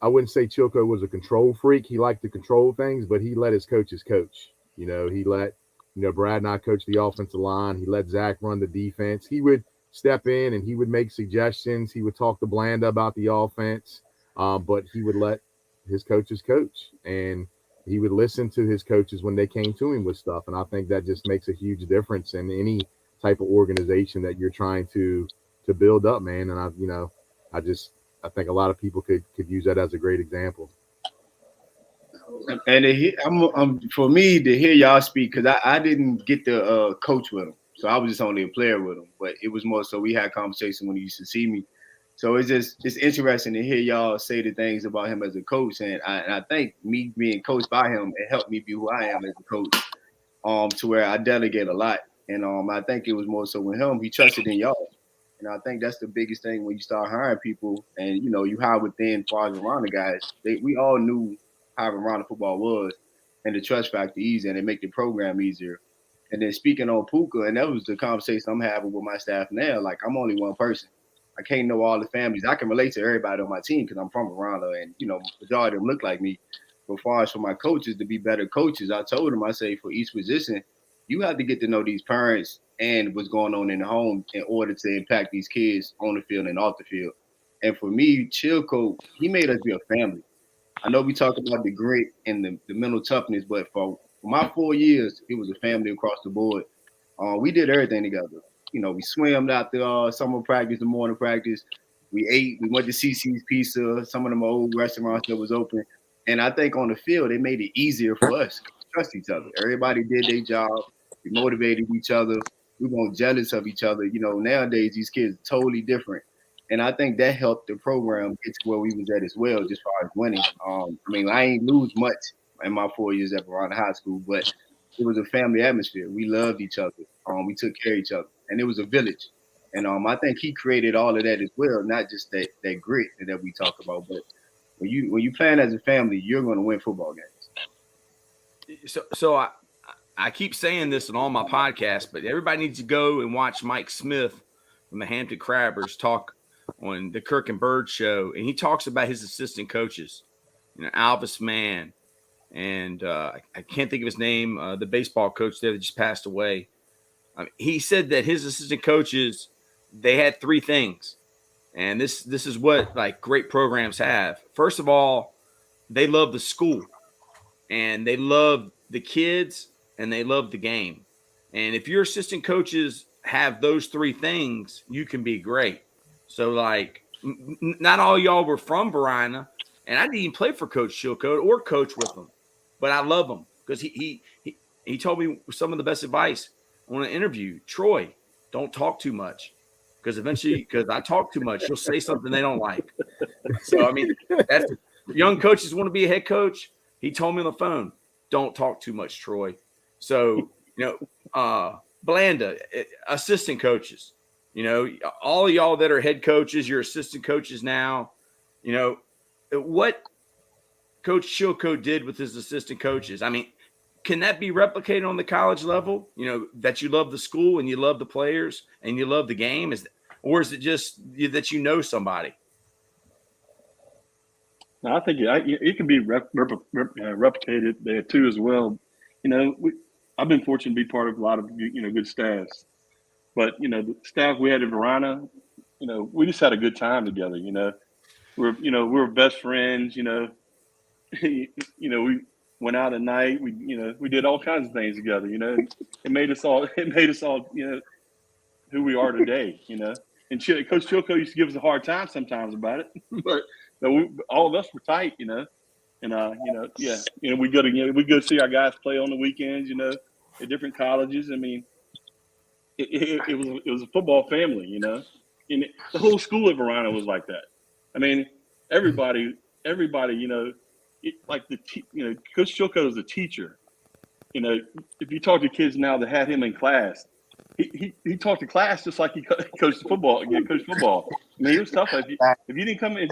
I wouldn't say Chilcoat was a control freak. He liked to control things, but he let his coaches coach. He let, Brad and I coach the offensive line. He let Zach run the defense. He would step in and he would make suggestions. He would talk to Blanda about the offense, but he would let his coaches coach, and he would listen to his coaches when they came to him with stuff. And I think that just makes a huge difference in any type of organization that you're trying to build up, man. And I think a lot of people could use that as a great example. And for me to hear y'all speak, because I didn't get to coach with him, so I was just only a player with him. But it was more so we had conversation when he used to see me. So it's interesting to hear y'all say the things about him as a coach, and I think me being coached by him, it helped me be who I am as a coach, to where I delegate a lot. And I think it was more so with him, he trusted in y'all. And I think that's the biggest thing when you start hiring people, and you hire within far as Varina guys. We all knew how Varina football was, and the trust factor easy, and it make the program easier. And then speaking on Puka, and that was the conversation I'm having with my staff now. Like, I'm only one person. I can't know all the families. I can relate to everybody on my team because I'm from Varina, and majority of them look like me. But as far as for my coaches to be better coaches, I told them, I say, for each position, you have to get to know these parents and what's going on in the home in order to impact these kids on the field and off the field. And for me, Chilcoat, he made us be a family. I know we talk about the grit and the mental toughness, but for my 4 years, it was a family across the board. We did everything together. We swam out the summer practice, the morning practice. We ate. We went to CC's Pizza, some of them old restaurants that was open. And I think on the field, it made it easier for us. trust each other. Everybody did their job. We motivated each other. We weren't jealous of each other. Nowadays these kids are totally different. And I think that helped the program get to where we was at as well, just far as winning. I ain't lose much in my 4 years at Varina High School, but it was a family atmosphere. We loved each other. We took care of each other, and it was a village. And I think he created all of that as well, not just that grit that we talk about, but when you playing as a family, you're going to win football games. So I keep saying this in all my podcasts, but everybody needs to go and watch Mike Smith from the Hampton Crabbers talk on the Kirk and Bird show, and he talks about his assistant coaches, Alvis Mann, and I can't think of his name, the baseball coach there that just passed away. He said that his assistant coaches, they had three things, and this is what like great programs have. First of all, they love the school, and they love the kids, and they love the game. And if your assistant coaches have those three things, you can be great. So, like, not all y'all were from Varina, and I didn't even play for Coach Chilcoat or coach with him, but I love him because he told me some of the best advice on an interview. Troy, don't talk too much because I talk too much, you'll say something they don't like. So, that's young coaches want to be a head coach. He told me on the phone, don't talk too much, Troy. So, Blanda, assistant coaches. All of y'all that are head coaches, you're assistant coaches now. What Coach Chilcoat did with his assistant coaches. Can that be replicated on the college level? That you love the school and you love the players and you love the game, or is it just that somebody? No, I think it can be replicated there too as well. I've been fortunate to be part of a lot of good staffs. But, the staff we had at Varina, we just had a good time together, we're best friends, we went out at night. We did all kinds of things together, it made us all, who we are today, and Coach Chilcoat used to give us a hard time sometimes about it, but all of us were tight, and, we go see our guys play on the weekends, at different colleges. It was a football family, and the whole school at Varina was like that. Everybody, Coach Chilcoat was a teacher. If you talk to kids now that had him in class, he talked to class just like he coached football. Coached football. It was tough. If you didn't come in,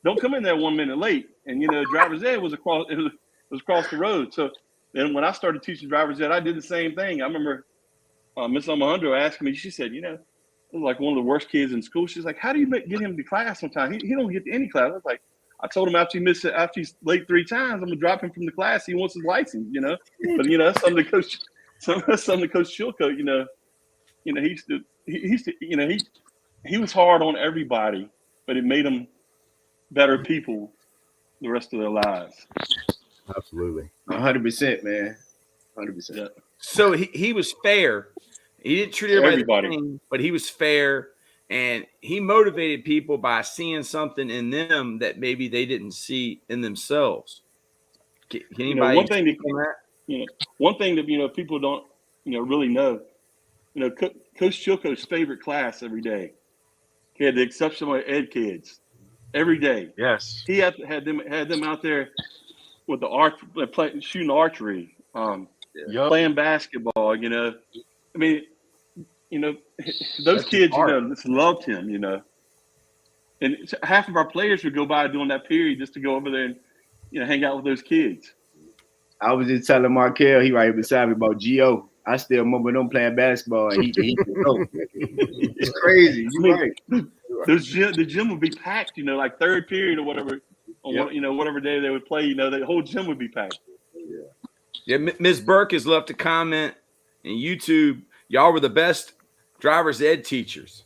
don't come in there 1 minute late. And driver's ed was across the road. So then when I started teaching driver's ed, I did the same thing. I remember Miss Alejandro asked me. She said, it was like one of the worst kids in school. She's like, how do you get him to class sometimes? He don't get to any class. I was like, I told him after he's late 3 times, I'm gonna drop him from the class. He wants his license, But that's something that Coach Chilcoat, he was hard on everybody, but it made them better people the rest of their lives. Absolutely, 100%, man, 100%. Yeah. So he was fair. He didn't treat everybody the same, but he was fair. And he motivated people by seeing something in them that maybe they didn't see in themselves. Can anybody one thing that people don't really know, Coach Chilcoat's favorite class every day. He had the exceptional ed kids every day. Yes, he had them out there with the shooting archery, playing basketball. Those kids, just loved him, and half of our players would go by during that period just to go over there and, hang out with those kids. I was just telling Markel, he right here beside me about Gio. I still remember them playing basketball, and he it's crazy. You're right. The gym would be packed, like third period or whatever, whatever day they would play, the whole gym would be packed. Yeah, Ms. Burke has left a comment in YouTube. Y'all were the best driver's ed teachers.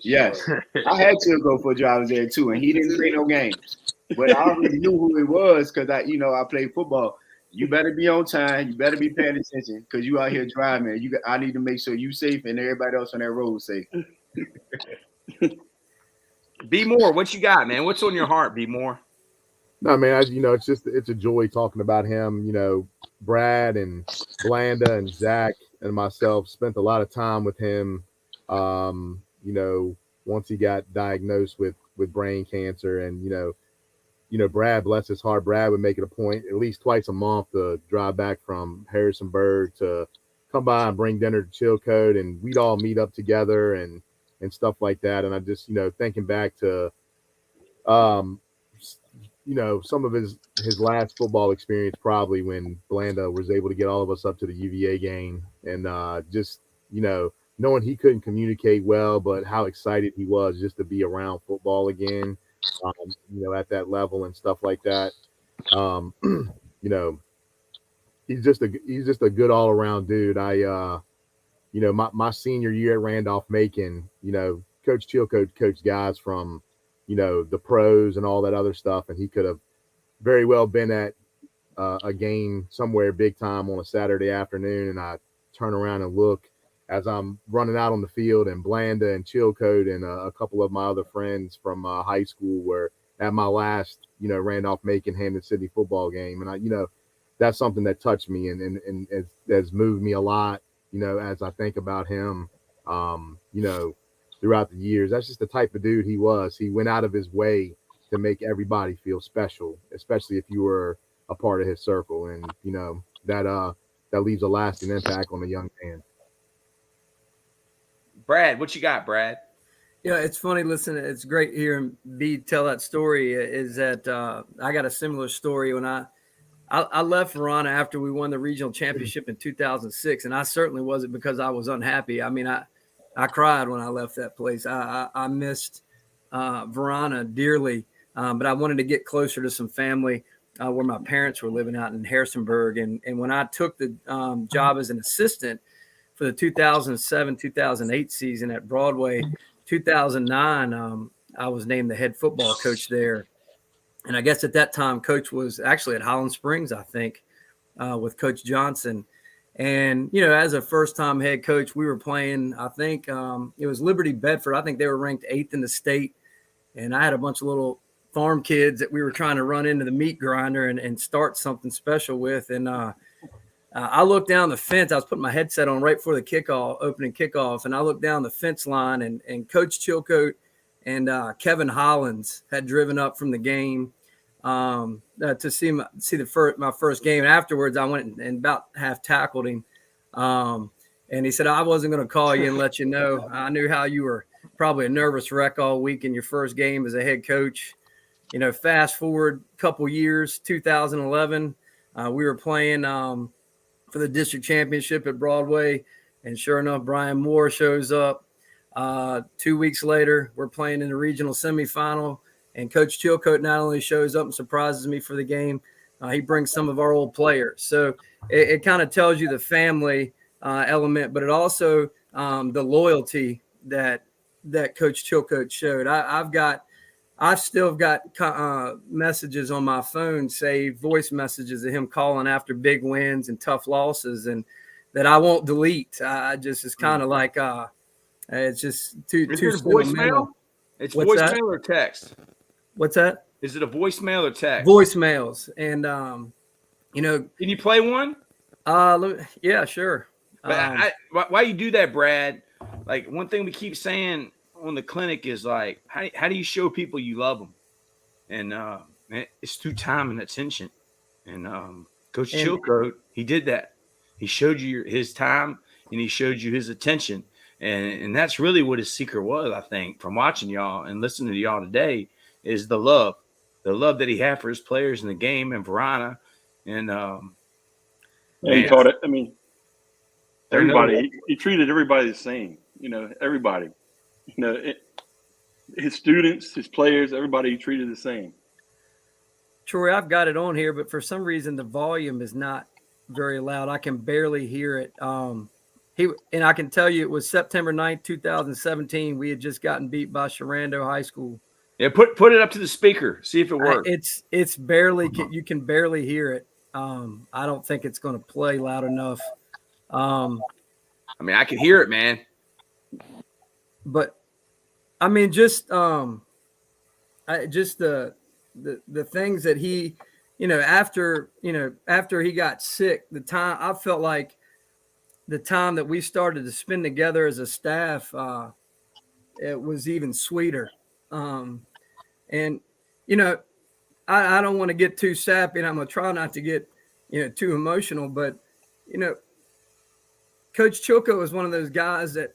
Yes. I had to go for driver's ed too, and he didn't play no games. But I already knew who it was because I played football. You better be on time. You better be paying attention because you out here driving. I need to make sure you safe and everybody else on that road safe. B Moore, what you got, man? What's on your heart, B Moore? No, man, it's a joy talking about him. Brad and Blanda and Zach and myself spent a lot of time with him. Once he got diagnosed with brain cancer, and Brad, bless his heart, Brad would make it a point at least twice a month to drive back from Harrisonburg to come by and bring dinner to Chilcoat, and we'd all meet up together and stuff like that. And I just, thinking back to, some of his last football experience, probably when Blanda was able to get all of us up to the UVA game, and knowing he couldn't communicate well, but how excited he was just to be around football again, at that level and stuff like that. He's just a good all around dude. My senior year at Randolph-Macon, Coach Chilcoat coached guys from, the pros and all that other stuff, and he could have very well been at a game somewhere big time on a Saturday afternoon, and I turn around and look as I'm running out on the field, and Blanda and Chilcoat and a couple of my other friends from high school were at my last, Randolph-Macon Hampton City football game, and that's something that touched me and has moved me a lot, as I think about him, throughout the years. That's just the type of dude he was. He went out of his way to make everybody feel special, especially if you were a part of his circle. And, that leaves a lasting impact on a young man. Brad, what you got, Brad? Yeah, it's funny. Listen, it's great hearing B tell that story. Is that I got a similar story when I left Varina after we won the regional championship in 2006, and I certainly wasn't because I was unhappy. I mean, I cried when I left that place. I missed Varina dearly, but I wanted to get closer to some family where my parents were living out in Harrisonburg. And when I took the job as an assistant for the 2007-2008 season at Broadway, 2009, I was named the head football coach there. And I guess at that time, Coach was actually at Highland Springs, I think, with Coach Johnson. And, as a first-time head coach, we were playing, I think it was Liberty Bedford. I think they were ranked 8th in the state. And I had a bunch of little farm kids that we were trying to run into the meat grinder and start something special with. And I looked down the fence. I was putting my headset on right before the opening kickoff. And I looked down the fence line, and Coach Chilcoat and Kevin Hollins had driven up from the game to see my first game. And afterwards, I went and about half tackled him. And he said, I wasn't going to call you and let you know. I knew how you were probably a nervous wreck all week in your first game as a head coach. Fast forward a couple years, 2011, we were playing for the district championship at Broadway. And sure enough, Brian Moore shows up. 2 weeks later, we're playing in the regional semifinal, and Coach Chilcoat not only shows up and surprises me for the game, he brings some of our old players. So it kind of tells you the family element, but it also the loyalty that Coach Chilcoat showed. I've still got messages on my phone, saved voice messages of him calling after big wins and tough losses, and that I won't delete. It's kind of like it's just too voicemail. It's What's voicemail that? or text. What's that? Is it a voicemail or text? Voicemails. And can you play one? Yeah, sure. But why you do that, Brad? Like, one thing we keep saying on the clinic is like, how do you show people you love them? And it's through time and attention. And Coach Chilcoat, he did that. He showed you his time and he showed you his attention. And that's really what his secret was, I think, from watching y'all and listening to y'all today, is the love that he had for his players in the game and Varina. And he taught it. I mean, everybody, he treated everybody the same, everybody, his students, his players, everybody he treated the same. Troy, I've got it on here, but for some reason the volume is not very loud. I can barely hear it. And I can tell you it was September 9th, 2017. We had just gotten beat by Sharando High School. Yeah, put it up to the speaker. See if it works. It's barely, you can barely hear it. I don't think it's going to play loud enough. I mean, I can hear it, man. But I mean, just the the things that he, after he got sick, I felt like the time that we started to spend together as a staff, it was even sweeter. And, I don't want to get too sappy, and I'm going to try not to get, too emotional, but, Coach Chilcoat was one of those guys that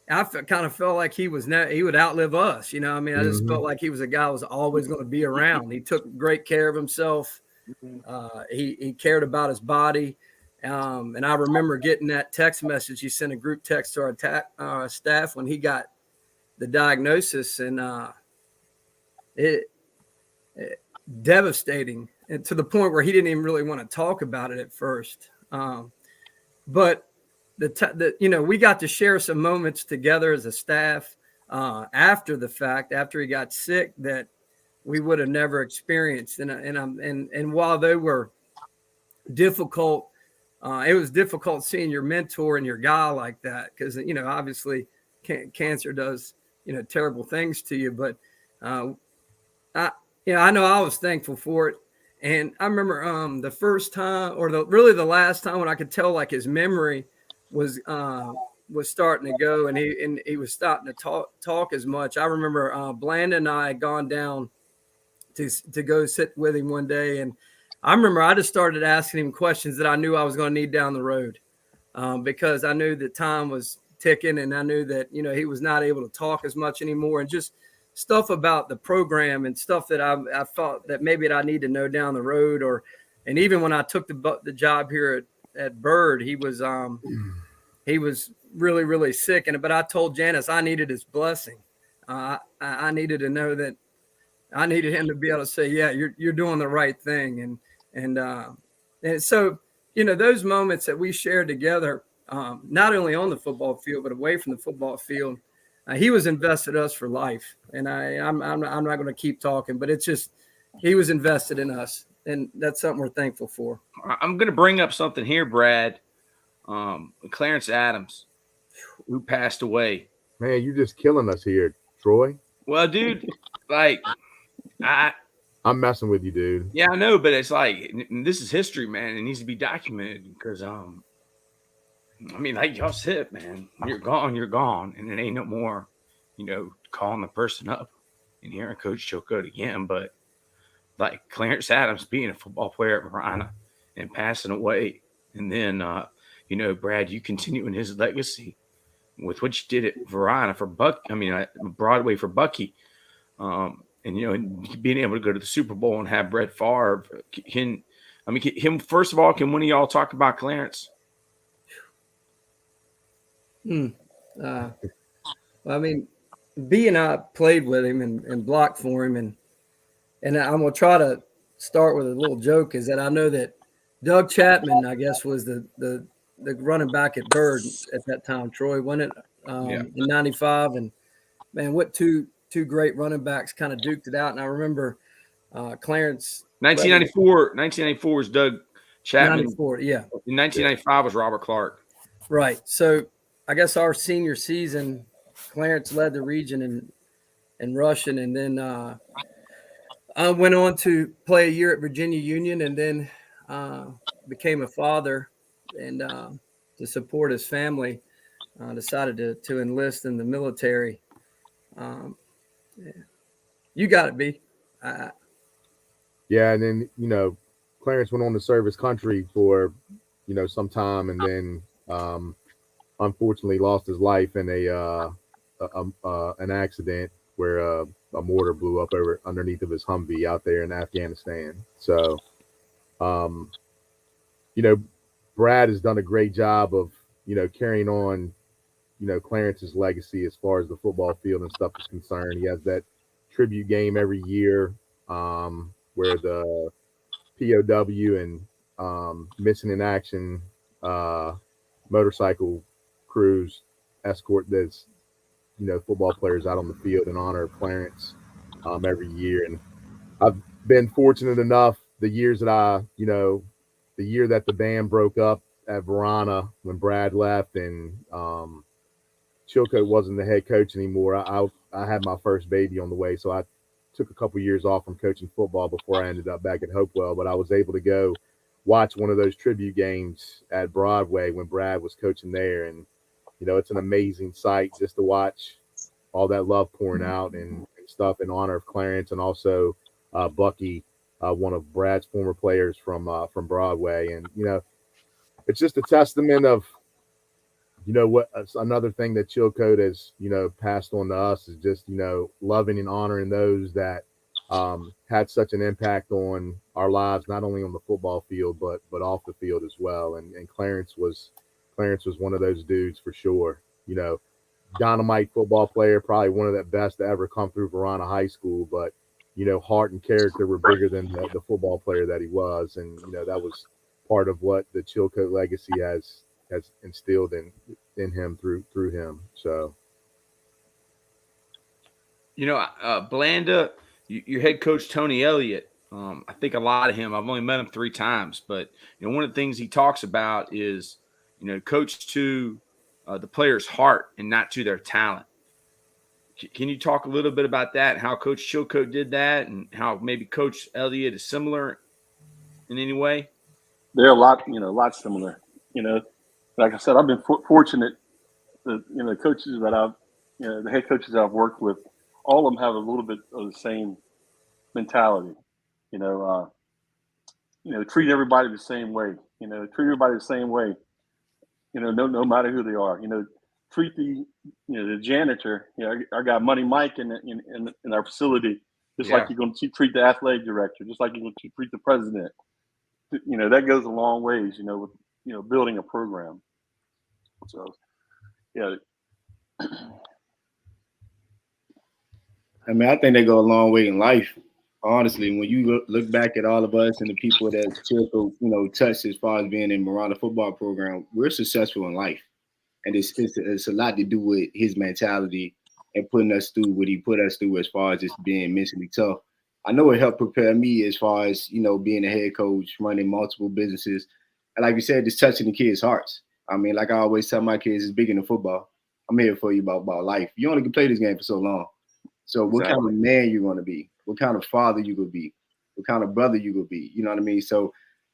I kind of felt like he would outlive us. I just felt like he was a guy who was always going to be around. He took great care of himself. He cared about his body. And I remember getting that text message. He sent a group text to our staff when he got the diagnosis, and it devastating, and to the point where he didn't even really want to talk about it at first. But we got to share some moments together as a staff after the fact, after he got sick, that we would have never experienced. And while they were difficult, it was difficult seeing your mentor and your guy like that, because obviously cancer does terrible things to you. But I know I was thankful for it. And I remember the first time, or really the last time, when I could tell like his memory was starting to go, and he was starting to talk as much. I remember Blandon and I had gone down to go sit with him one day, and I remember I just started asking him questions that I knew I was going to need down the road, because I knew that time was ticking, and I knew that he was not able to talk as much anymore, and just stuff about the program and stuff that I thought that maybe I need to know down the road. And even when I took the job here at Bird, he was really, really sick. But I told Janice I needed his blessing. I needed to know that I needed him to be able to say, yeah, you're doing the right thing. And so, those moments that we shared together, not only on the football field, but away from the football field, he was invested in us for life. And I'm not going to keep talking, but it's just, he was invested in us. And that's something we're thankful for. I'm going to bring up something here, Brad. Clarence Adams, who passed away. Man, you're just killing us here, Troy. Well, dude, like, I'm messing with you, dude. Yeah, I know, but it's like, this is history, man. It needs to be documented, because, like y'all said, man, you're gone, and it ain't no more, calling the person up and hearing Coach Chilcoat again. But like Clarence Adams being a football player at Varina and passing away, and then Brad, you continuing his legacy with what you did at Varina for Broadway for Bucky, and being able to go to the Super Bowl and have Brett Favre. First of all, can one of y'all talk about Clarence? B and I played with him and blocked for him, and I'm gonna try to start with a little joke. Is that I know that Doug Chapman, I guess, was the running back at Bird at that time. Troy, wasn't it? In '95, and man, what two great running backs kind of duked it out. And I remember Clarence. 1994 was Doug Chapman. 94, yeah. In 1995 was Robert Clark. Right. So I guess our senior season, Clarence led the region in rushing, and then I went on to play a year at Virginia Union, and then became a father, and to support his family, decided to enlist in the military. You got it, B. Yeah, and then Clarence went on to serve his country for some time, and then unfortunately lost his life in an accident where a mortar blew up underneath of his Humvee out there in Afghanistan. So, Brad has done a great job of carrying on Clarence's legacy as far as the football field and stuff is concerned. He has that tribute game every year where the POW and missing in action motorcycle crews escort those football players out on the field in honor of Clarence every year. And I've been fortunate enough the years that the year that the band broke up at Varina when Brad left and Chilcoat wasn't the head coach anymore. I had my first baby on the way, so I took a couple years off from coaching football before I ended up back at Hopewell, but I was able to go watch one of those tribute games at Broadway when Brad was coaching there. And, it's an amazing sight just to watch all that love pouring out and stuff in honor of Clarence and also Bucky, one of Brad's former players from Broadway. And, it's just a testament of, what another thing that Chilcoat has, passed on to us is just, loving and honoring those that had such an impact on our lives, not only on the football field, but off the field as well. And Clarence was one of those dudes for sure. Dynamite football player, probably one of the best to ever come through Varina High School, but heart and character were bigger than the football player that he was. And that was part of what the Chilcoat legacy has instilled in him through him. So Blanda, your head coach Tony Elliott, I think a lot of him, I've only met him 3 times, but one of the things he talks about is coach to the player's heart and not to their talent. Can you talk a little bit about that and how Coach Chilcoat did that and how maybe Coach Elliott is similar in any way? They're a lot similar. Like I said, I've been fortunate that, the coaches that the head coaches that I've worked with, all of them have a little bit of the same mentality. Treat everybody the same way. Treat everybody the same way. No matter who they are. Treat the janitor. I got Money Mike in our facility, just like you're going to treat the athletic director, just like you're going to treat the president. That goes a long ways. With building a program. So, yeah. I mean, I think they go a long way in life. Honestly, when you look back at all of us and the people that Chilcoat, touched as far as being in Miranda football program, we're successful in life. And it's a lot to do with his mentality and putting us through what he put us through as far as just being mentally tough. I know it helped prepare me as far as, being a head coach, running multiple businesses. And like you said, just touching the kids' hearts. I mean, like I always tell my kids, it's bigger than football. I'm here for you about life. You only can play this game for so long. So what kind of man you're going to be? What kind of father you going to be? What kind of brother you going to be? You know what I mean? So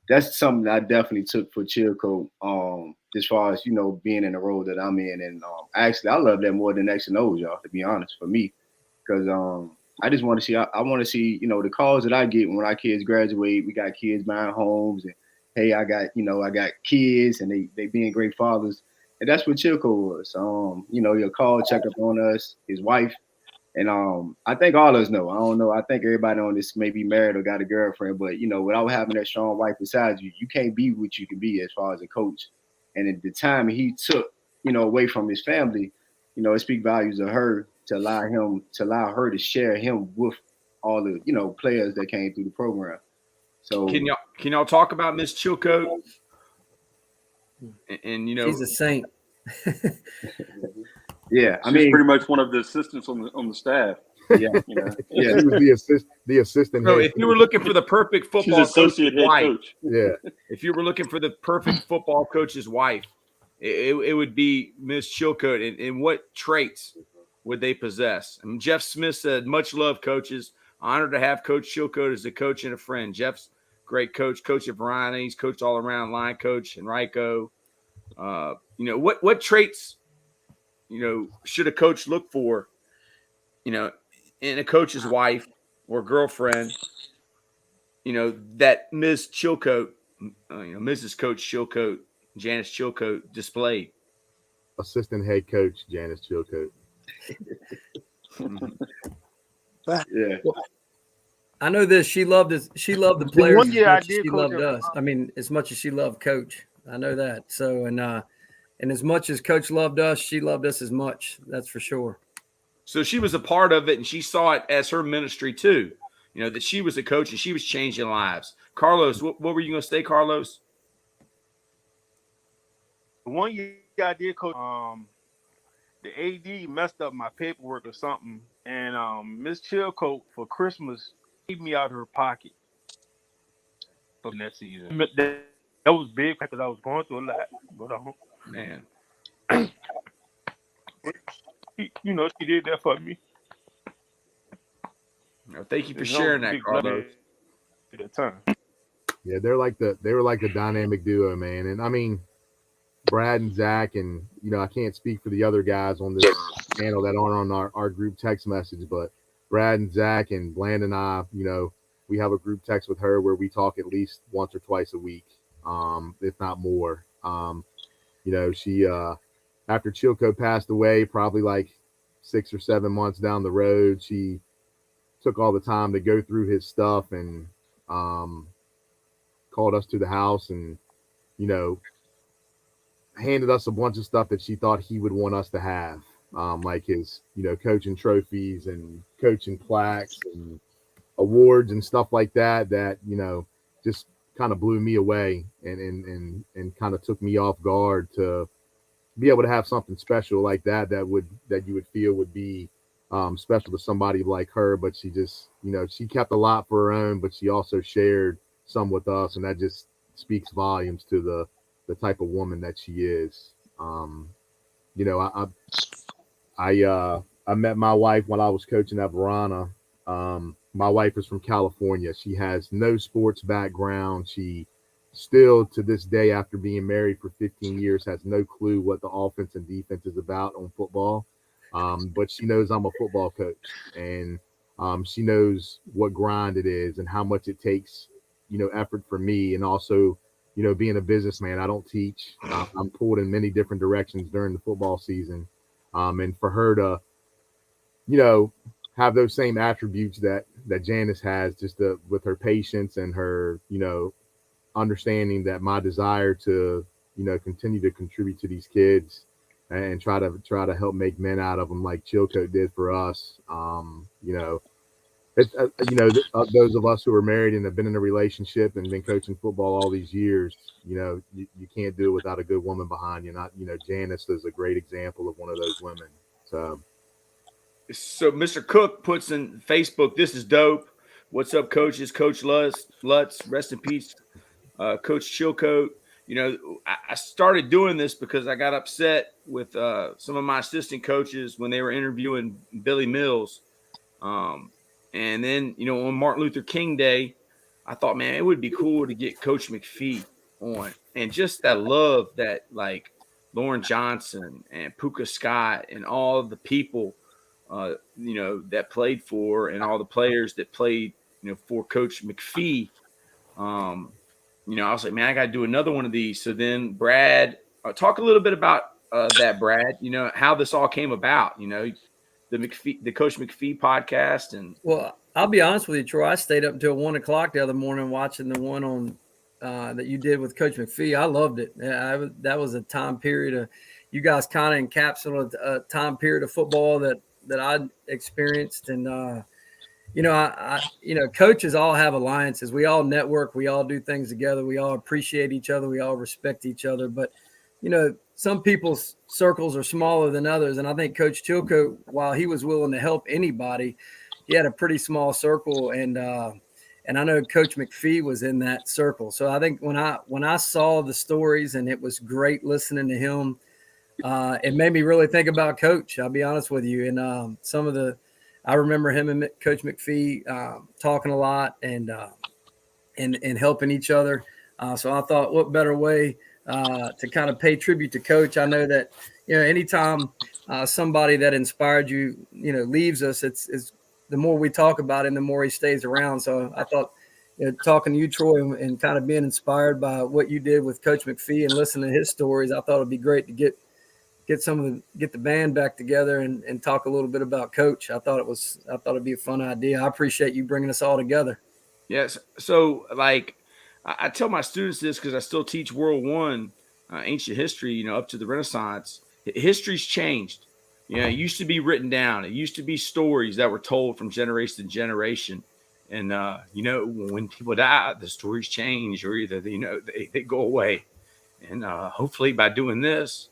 that's something that I definitely took for Chilcoat as far as, being in the role that I'm in. And actually, I love that more than X and O's, y'all, to be honest, for me. Because I just want to see, I want to see, the calls that I get when our kids graduate. We got kids buying homes. And, hey, I got kids and they being great fathers. And that's what Chilcoat was. He'll call, check up on us, his wife. And I think all of us know. I don't know. I think everybody on this may be married or got a girlfriend, but without having that strong wife beside you, you can't be what you can be as far as a coach. And at the time he took, away from his family, it speaks volumes of her to allow her to share him with all the players that came through the program. So can y'all talk about Miss Chilcoat? And she's a saint. Yeah, she's pretty much one of the assistants on the staff. Yeah, yeah. She was the assistant. So if you were looking for the perfect football associate head coach, if you were looking for the perfect football coach's wife, it would be Miss Chilcoat. And what traits would they possess? And Jeff Smith said, "Much love, coaches. Honored to have Coach Chilcoat as a coach and a friend. Jeff's great coach at Varina. He's coached all around, line coach, Henrico. What traits?" Should a coach look for, in a coach's wife or girlfriend, that Ms. Chilcoat, Mrs. Coach Chilcoat, Janice Chilcoat displayed? Assistant head coach, Janice Chilcoat. Yeah. I know this. She loved the players as much as she loved us. I mean, as much as she loved Coach. I know that. So, and as much as Coach loved us, she loved us as much. That's for sure. So she was a part of it, and she saw it as her ministry too. That she was a coach and she was changing lives. Carlos, what were you going to say, Carlos? One year I did coach. The AD messed up my paperwork or something, and Miss Chilcoat for Christmas gave me out of her pocket from that season. That was big because I was going through a lot. But Man, she did that for me. Thank you for It's sharing no that, big Carlos. at the time. Yeah, they were like the dynamic duo, man. And I mean, Brad and Zach, and I can't speak for the other guys on this channel that aren't on our group text message, but Brad and Zach and Bland and I, we have a group text with her where we talk at least once or twice a week, if not more. She after Chilcoat passed away, probably like 6 or 7 months down the road, she took all the time to go through his stuff and called us to the house and handed us a bunch of stuff that she thought he would want us to have, like his coaching trophies and coaching plaques and awards and stuff like that just kind of blew me away and kind of took me off guard to be able to have something special like that you would feel would be special to somebody like her. But she just she kept a lot for her own, but she also shared some with us, and that just speaks volumes to the type of woman that she is. I met my wife when I was coaching at Varina. My wife is from California. She has no sports background. She still to this day, after being married for 15 years, has no clue what the offense and defense is about on football. But she knows I'm a football coach, and she knows what grind it is and how much it takes, effort for me. And also, being a businessman, I don't teach. I'm pulled in many different directions during the football season. And for her to, have those same attributes that Janice has, just with her patience and her, understanding that my desire to, continue to contribute to these kids and try to help make men out of them like Chilcoat did for us. It's those of us who are married and have been in a relationship and been coaching football all these years, you can't do it without a good woman behind you. Not, Janice is a great example of one of those women. So Mr. Cook puts in Facebook, "This is dope. What's up, coaches? Coach Lutz, rest in peace, Coach Chilcoat." I started doing this because I got upset with some of my assistant coaches when they were interviewing Billy Mills. And then, on Martin Luther King Day, I thought, man, it would be cool to get Coach McPhee on. And just that love that, like, Lauren Johnson and Puka Scott and all the people, that played for, and all the players that played, for Coach McPhee. I was like, man, I got to do another one of these. So then Brad, talk a little bit about that, Brad, how this all came about, the Coach McPhee podcast. And well, I'll be honest with you, Troy. I stayed up until 1 o'clock the other morning watching the one on that you did with Coach McPhee. I loved it. That was a time period you guys kind of encapsulated a time period of football that I experienced. And coaches all have alliances. We all network. We all do things together. We all appreciate each other. We all respect each other. But some people's circles are smaller than others. And I think Coach Chilcoat, while he was willing to help anybody, he had a pretty small circle. And I know Coach McPhee was in that circle. So I think when I saw the stories, and it was great listening to him, it made me really think about Coach. I'll be honest with you. And I remember him and Coach McPhee talking a lot and helping each other. So I thought, what better way to kind of pay tribute to Coach. I know that, anytime somebody that inspired you, leaves us, it's the more we talk about him, the more he stays around. So I thought, talking to you, Troy, and kind of being inspired by what you did with Coach McPhee and listening to his stories, I thought it'd be great to get the band back together and talk a little bit about Coach. I thought it'd be a fun idea. I appreciate you bringing us all together. Yes. So, like, I tell my students this because I still teach World One, ancient history, up to the Renaissance. History's changed. It used to be written down. It used to be stories that were told from generation to generation. And, when people die, the stories change, or either, they go away. And hopefully by doing this,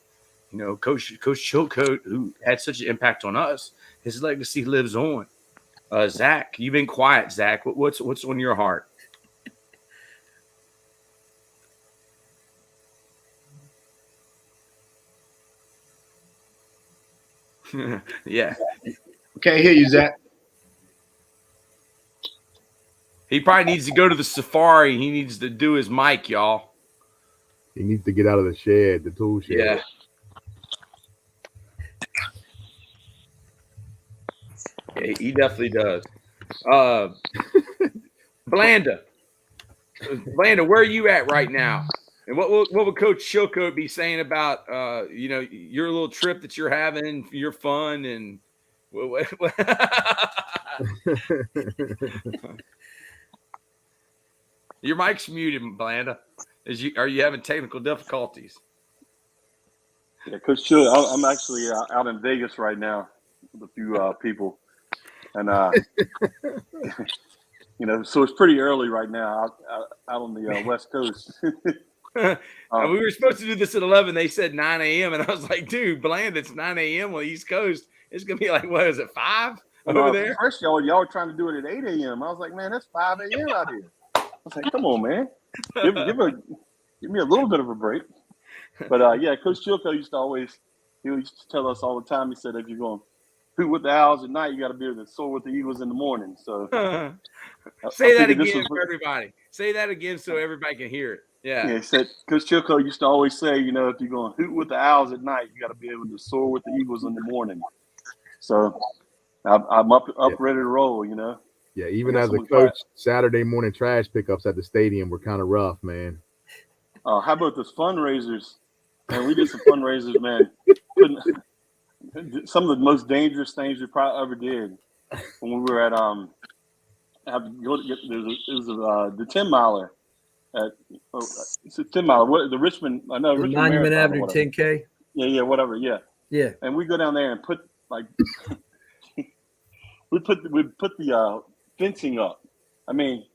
Coach Chilcoat, who had such an impact on us, his legacy lives on. Zach, you've been quiet, Zach. What's on your heart? Yeah. Can't hear you, Zach. He probably needs to go to the safari. He needs to do his mic, y'all. He needs to get out of the shed, the tool shed. Yeah. Yeah, he definitely does. Blanda, where are you at right now? And what would Coach Chilcoat be saying about your little trip that you're having, your fun, and your mic's muted, Blanda. Are you having technical difficulties? Yeah, Coach Chilcoat, I'm actually out in Vegas right now with a few people, and so it's pretty early right now out on the West Coast. We were supposed to do this at 11. They said 9 a.m. And I was like, dude, Bland, it's 9 a.m. on the East Coast. It's going to be like, what is it, 5 over there? First, y'all were trying to do it at 8 a.m. I was like, man, that's 5 a.m. out here. I was like, come on, man. Give me a little bit of a break. But, yeah, Coach Chilcoat used to tell us all the time, he said, if you're going to hoot with the Owls at night, you got to be able to soar with the Eagles in the morning. So say that again for everybody. Say that again so everybody can hear it. Yeah. He said Coach Chilcoat used to always say, if you're going to hoot with the Owls at night, you got to be able to soar with the Eagles in the morning. So I'm up ready to roll, Yeah, even as a coach, Saturday morning trash pickups at the stadium were kind of rough, man. How about those fundraisers? Man, we did some fundraisers, man. Some of the most dangerous things we probably ever did when we were at the 10 miler it's a 10 miler. What the Richmond? I know the Richmond Monument Marathon Avenue 10K. Yeah, whatever. Yeah. And we go down there and put we put the fencing up. I mean,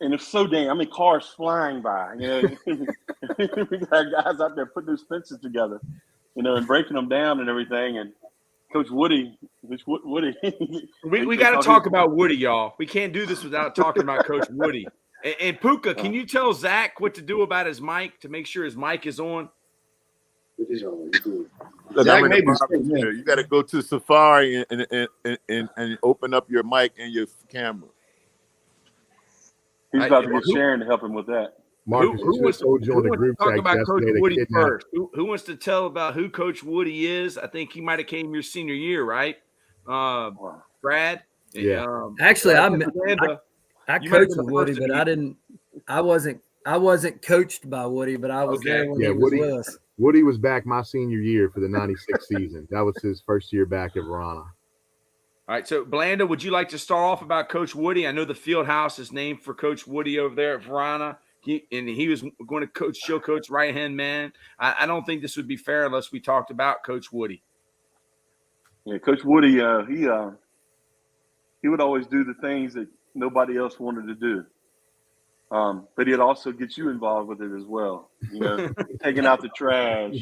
and it's so cars flying by. We got guys out there putting those fences together, and breaking them down and everything. And Coach Woody. We got to talk about Woody, y'all. We can't do this without talking about Coach Woody. And Puka, can you tell Zach what to do about his mic to make sure his mic is on? Look, you got to go to Safari and open up your mic and your camera. He's about to get Sharon to help him with that. Marcus, who wants to talk about Coach Woody first? Who wants to tell about who Coach Woody is? I think he might have came your senior year, right? Brad? Yeah. Actually, I coached with Woody, but I wasn't coached by Woody, but I was there when he was with us. Woody was back my senior year for the 96 season. That was his first year back at Varina. All right, so Blanda, would you like to start off about Coach Woody? I know the field house is named for Coach Woody over there at Varina. He was going to Coach Chilcoat's right-hand man. I don't think this would be fair unless we talked about Coach Woody. Yeah, Coach Woody, he would always do the things that nobody else wanted to do. But he'd also get you involved with it as well. Taking out the trash,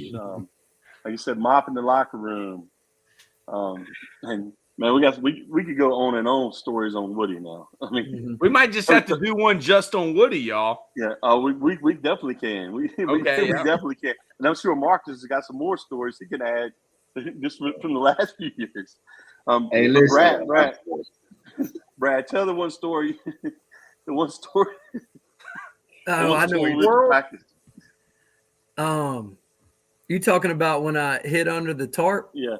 like you said, mopping the locker room. And man, we could go on and on stories on Woody now. I mean, we might just have to do one just on Woody, y'all. Yeah, we definitely can. We definitely can. And I'm sure Marcus has got some more stories he can add just from the last few years. Hey, listen, Brad, tell the one story. The one story. Oh, I know. You talking about when I hid under the tarp? Yeah.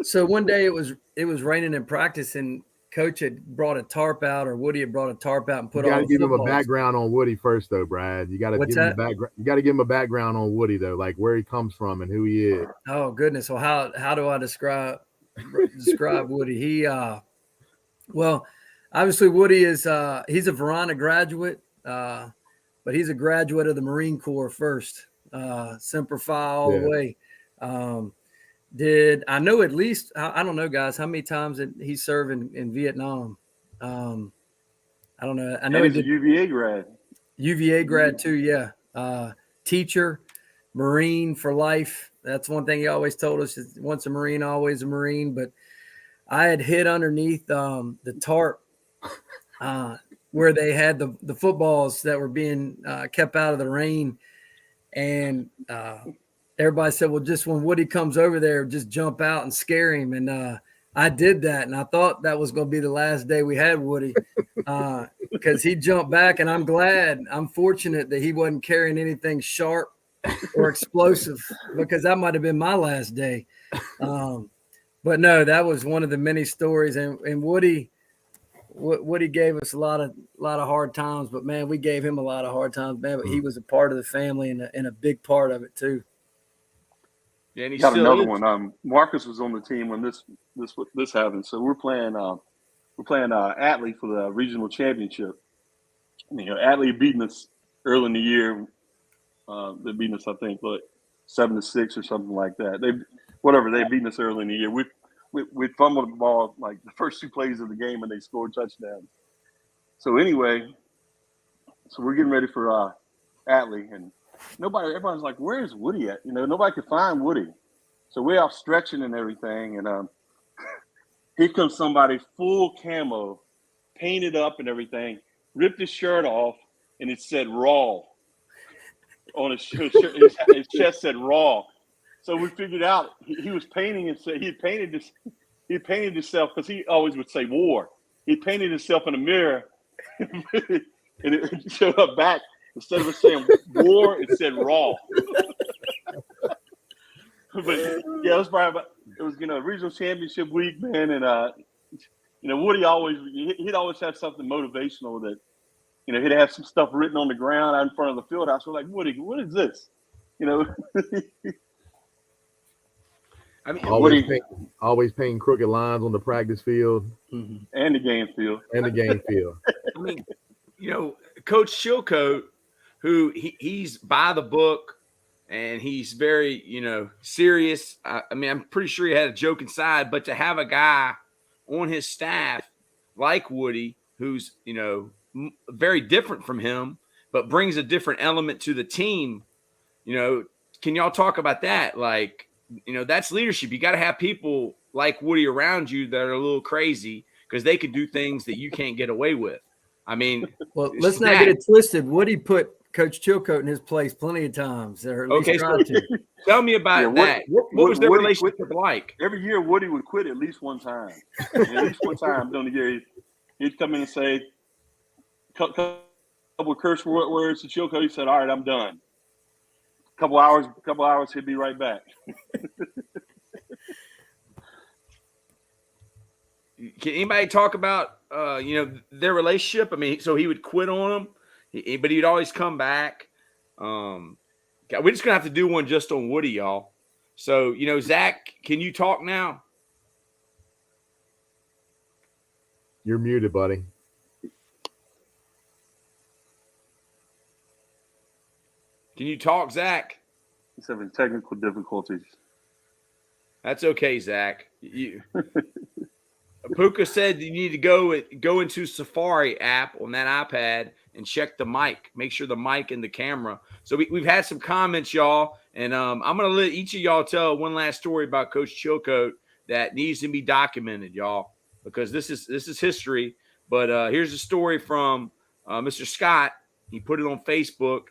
So one day it was raining in practice, and Coach had brought a tarp out, or Woody had brought a tarp out and put on. You got to give him a background on Woody first, though, Brad. You got to give him a background. You got to give him a background on Woody, though, like where he comes from and who he is. Oh goodness! Well, how do I describe Woody? Well, obviously Woody is he's a Varina graduate, but he's a graduate of the Marine Corps first, Semper Fi all the way. I know at least, I don't know, guys, how many times that he served in Vietnam. I don't know. I know he's a UVA grad. UVA grad too, yeah. Teacher, Marine for life. That's one thing he always told us, is once a Marine, always a Marine. But I had hid underneath the tarp where they had the footballs that were being kept out of the rain. And everybody said, well, just when Woody comes over there, just jump out and scare him. And I did that, and I thought that was going to be the last day we had Woody. because he jumped back, and I'm fortunate that he wasn't carrying anything sharp or explosive, because that might have been my last day. But no, that was one of the many stories. And Woody gave us a lot of hard times, but man, we gave him a lot of hard times, man. But he was a part of the family and a big part of it too. Yeah, and he got another is. one. Marcus was on the team when this happened. So we're playing Atlee for the regional championship. Atlee beating us early in the year. They beating us, I think, 7-6 or something like that. They beating us early in the year. We fumbled the ball like the first 2 plays of the game, and they scored touchdowns. So anyway, we're getting ready for Atlee, and everybody's like, "Where's Woody at?" Nobody could find Woody. So we're out stretching and everything, and here comes somebody full camo, painted up and everything, ripped his shirt off, and it said "Raw" on his shirt. His chest said "Raw." So we figured out he was painting himself. He painted himself because he always would say "War." He painted himself in a mirror, and it showed up back. Instead of it saying "War," it said "Raw." But yeah, it was regional championship week, man, and Woody he'd always have something motivational that he'd have some stuff written on the ground out in front of the field house. We're like, "Woody, what is this?" I mean, always painting crooked lines on the practice field and the game field. I mean, Coach Chilcoat, who he's by the book and he's very, serious. I mean, I'm pretty sure he had a joking side, but to have a guy on his staff like Woody, who's, very different from him, but brings a different element to the team, can y'all talk about that? Like, that's leadership. You got to have people like Woody around you that are a little crazy because they could do things that you can't get away with. I mean, well, let's not get it twisted. Woody put Coach Chilcoat in his place plenty of times. Okay, so tell me about that. What was their relationship like? Every year, Woody would quit at least one time. At least one time during the year, he'd come in and say a couple of curse words to Chilcoat. He said, "All right, I'm done." Couple hours, he'll be right back. Can anybody talk about their relationship? I mean, so he would quit on them, but he'd always come back. We're just gonna have to do one just on Woody, y'all. So Zach, can you talk now? You're muted, buddy. Can you talk, Zach? He's having technical difficulties. That's okay, Zach. Puka said you need to go into Safari app on that iPad and check the mic. Make sure the mic and the camera. So we've had some comments, y'all, and I'm going to let each of y'all tell one last story about Coach Chilcoat that needs to be documented, y'all, because this is history. But here's a story from Mr. Scott. He put it on Facebook.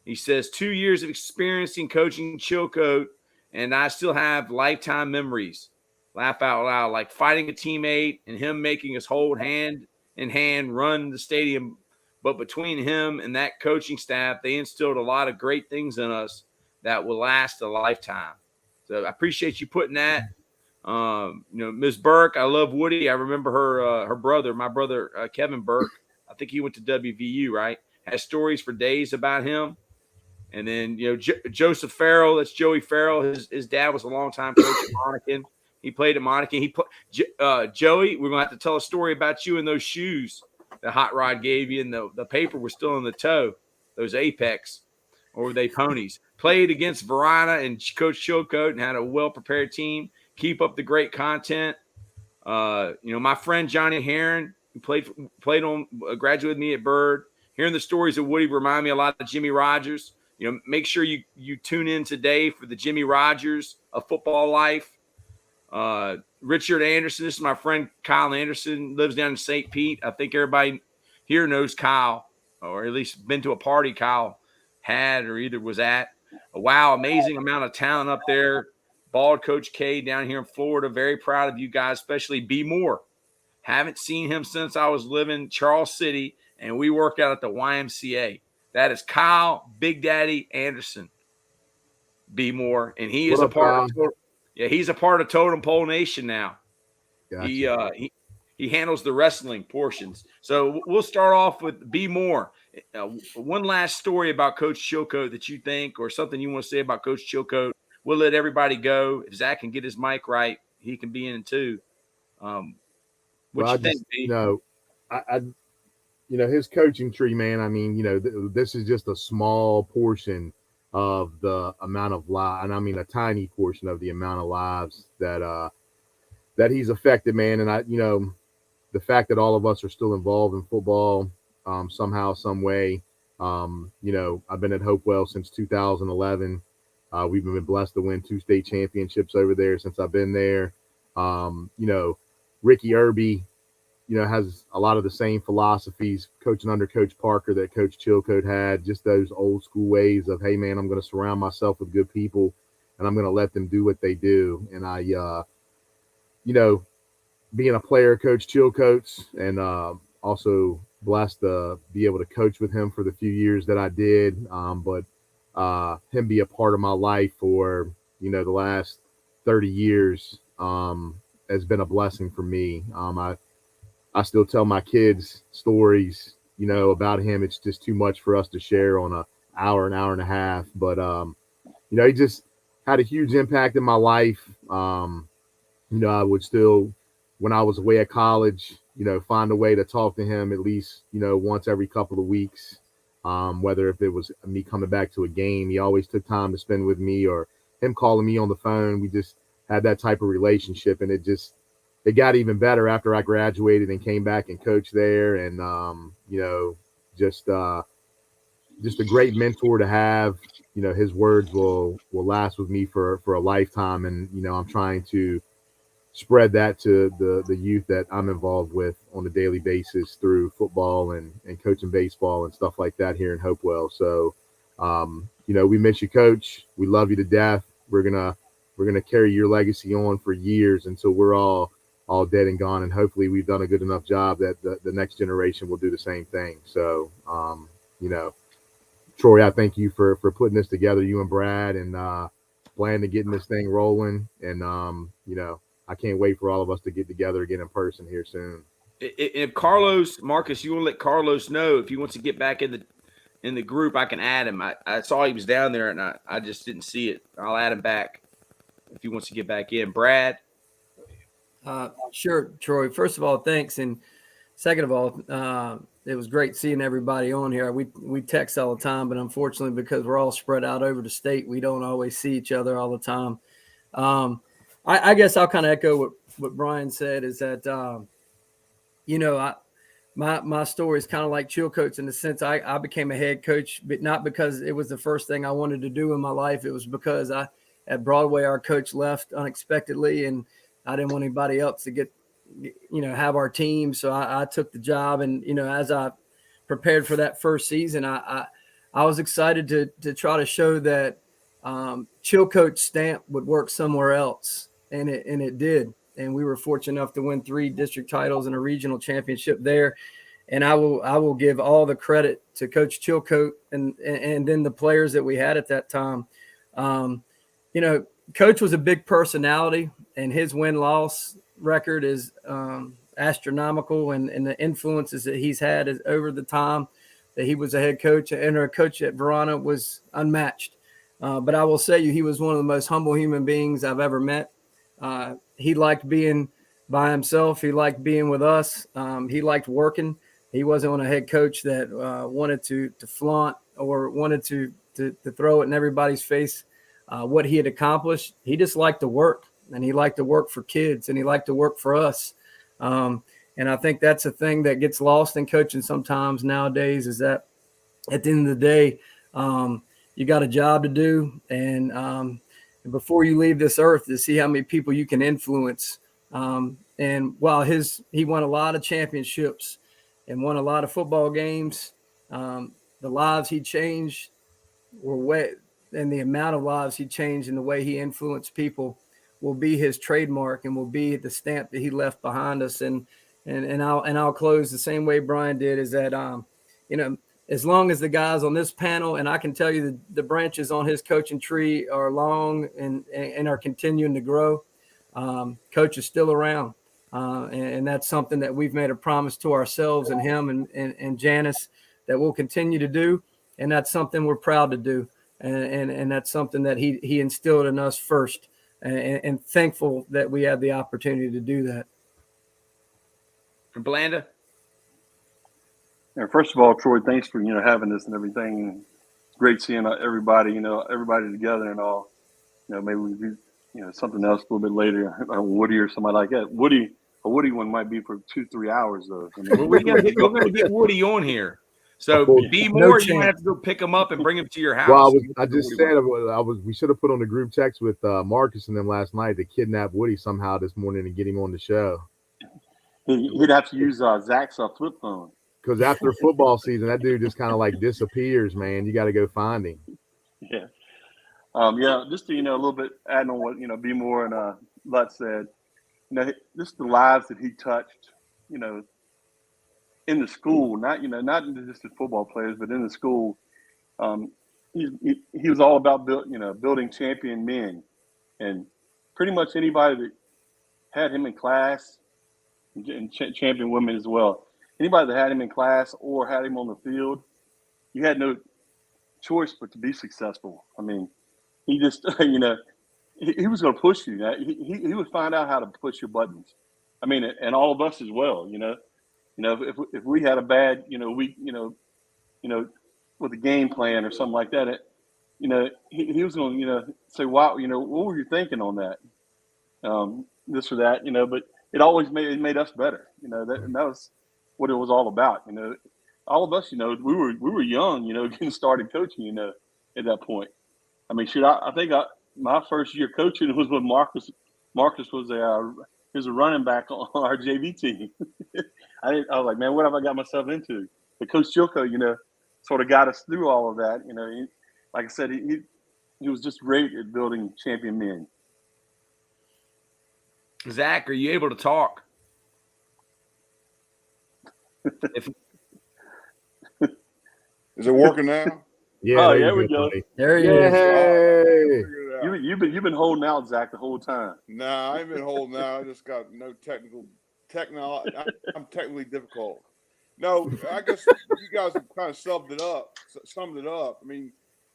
He says, 2 years of experiencing coaching Chilcoat, and I still have lifetime memories. Laugh out loud, like fighting a teammate and him making us hold hand in hand, run the stadium. But between him and that coaching staff, they instilled a lot of great things in us that will last a lifetime. So I appreciate you putting that. Ms. Burke, I love Woody. I remember her brother, my brother, Kevin Burke. I think he went to WVU, right? Has stories for days about him. And then, Joseph Farrell, that's Joey Farrell. His dad was a longtime coach at Monacan. He played at Monacan. Joey, we're going to have to tell a story about you and those shoes that Hot Rod gave you, and the paper was still in the toe, those Apex, or were they ponies? Played against Varina and Coach Chilcoat and had a well-prepared team. Keep up the great content. My friend Johnny Herron, who played on, graduated with me at Byrd. Hearing the stories of Woody remind me a lot of Jimmy Rogers. Make sure you tune in today for the Jimmy Rogers of Football Life. Richard Anderson, this is my friend Kyle Anderson, lives down in St. Pete. I think everybody here knows Kyle, or at least been to a party Kyle had or either was at. Wow, amazing amount of talent up there. Bald Coach K down here in Florida. Very proud of you guys, especially B. Moore. Haven't seen him since I was living in Charles City, and we work out at the YMCA. That is Kyle Big Daddy Anderson B. Moore, and he is a part of he's a part of Totem Pole Nation now. Gotcha. He handles the wrestling portions. So we'll start off with B. Moore. One last story about Coach Chilcoat that you think, or something you want to say about Coach Chilcoat. We'll let everybody go. If Zach can get his mic right, he can be in too. What you think, B? His coaching tree, man. I mean, this is just a small portion of the amount of lives, and I mean a tiny portion of the amount of lives that he's affected, man. And the fact that all of us are still involved in football somehow, some way. I've been at Hopewell since 2011. We've been blessed to win 2 state championships over there since I've been there. Ricky Irby, has a lot of the same philosophies coaching under Coach Parker that Coach Chilcoat had, just those old school ways of, hey, man, I'm going to surround myself with good people and I'm going to let them do what they do. And being a player, Coach Chilcoat's, and also blessed to be able to coach with him for the few years that I did. But him be a part of my life for, the last 30 years has been a blessing for me. I still tell my kids stories, about him. It's just too much for us to share on an hour and a half. But, he just had a huge impact in my life. I would still, when I was away at college, find a way to talk to him at least, once every couple of weeks, whether if it was me coming back to a game, he always took time to spend with me, or him calling me on the phone. We just had that type of relationship, and it got even better after I graduated and came back and coached there. And, just a great mentor to have. His words will last with me for a lifetime. And, I'm trying to spread that to the youth that I'm involved with on a daily basis through football and coaching baseball and stuff like that here in Hopewell. So, we miss you, Coach. We love you to death. We're gonna carry your legacy on for years until we're all dead and gone. And hopefully we've done a good enough job that the next generation will do the same thing. So, Troy, I thank you for putting this together, you and Brad, and plan to getting this thing rolling. And, I can't wait for all of us to get together again in person here soon. If Carlos, Marcus, you want to let Carlos know if he wants to get back in the group, I can add him. I saw he was down there, and I just didn't see it. I'll add him back if he wants to get back in. Brad? Sure, Troy. First of all, thanks. And second of all, it was great seeing everybody on here. We text all the time, but unfortunately, because we're all spread out over the state, we don't always see each other all the time. I guess I'll kind of echo what Brian said, is that, my story is kind of like Chilcoat's in the sense I became a head coach, but not because it was the first thing I wanted to do in my life. It was because at Broadway, our coach left unexpectedly, and I didn't want anybody else to have our team. So I took the job. And, as I prepared for that first season, I was excited to try to show that Chilcoat's stamp would work somewhere else. And it did. And we were fortunate enough to win 3 district titles and a regional championship there. And I will give all the credit to Coach Chilcoat and then the players that we had at that time. Coach was a big personality, and his win-loss record is astronomical, and the influences that he's had over the time that he was a head coach and our coach at Varina was unmatched. But I will say he was one of the most humble human beings I've ever met. He liked being by himself. He liked being with us. He liked working. He wasn't a head coach that wanted to flaunt or wanted to throw it in everybody's face what he had accomplished. He just liked to work, and he liked to work for kids, and he liked to work for us. And I think that's a thing that gets lost in coaching sometimes nowadays, is that at the end of the day, you got a job to do. And before you leave this earth, to see how many people you can influence. And while he won a lot of championships and won a lot of football games, the lives he changed and the amount of lives he changed and the way he influenced people will be his trademark and will be the stamp that he left behind us. And and I'll close the same way Brian did, is that as long as the guys on this panel, and I can tell you the branches on his coaching tree are long and are continuing to grow. Coach is still around, and that's something that we've made a promise to ourselves and him and Janice that we'll continue to do, and that's something we're proud to do, and that's something that he instilled in us first, and thankful that we had the opportunity to do that. From Blanda. And first of all, Troy, thanks for having this and everything. It's great seeing everybody together and all. Maybe we do something else a little bit later. Woody or somebody like that. A Woody one might be for 2-3 hours though. We're gonna get Woody on here. So be more. You might have to go pick him up and bring him to your house. Well, we should have put on the group text with Marcus and them last night to kidnap Woody somehow this morning and get him on the show. He'd have to use Zach's flip phone. Because after football season, that dude just kind of like disappears, man. You got to go find him. Yeah. Just to, a little bit adding on what, Be More and Lutz said, just the lives that he touched, in the school, not just the football players, but in the school. He was all about building champion men, and pretty much anybody that had him in class and champion women as well. Anybody that had him in class or had him on the field, you had no choice but to be successful. I mean, he just, he was going to push you. He would find out how to push your buttons. I mean, and all of us as well. If we had a bad, week, with a game plan or something like that, he was going to, say, wow, what were you thinking on that? This or that, but it always made us better. That was what it was all about. All of us, we were young, getting started coaching, at that point. I mean, I think my first year coaching was when Marcus was a running back on our JV team. I was like, man, what have I got myself into? But Coach Chilcoat, sort of got us through all of that. Like I said, he was just great at building champion men. Zach, are you able to talk? Is it working now? Yeah. There we go. Buddy. There he is. Hey. You've been holding out, Zach, the whole time. Nah, I ain't been holding out. I just got no technology. I'm technically difficult. No, I guess you guys have kind of summed it up. I mean,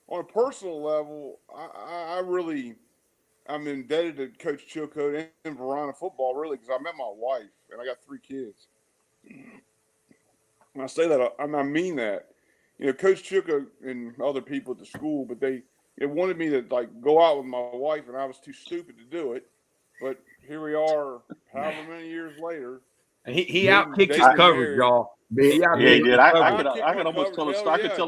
on a personal level, I'm indebted to Coach Chilcoat and Varina football, really, because I met my wife and I got 3 kids. And I say that, I mean that. Coach Chilcoat and other people at the school, but they wanted me to go out with my wife, and I was too stupid to do it. But here we are, however many years later. And he outkicked his coverage, y'all. He did. I could almost tell a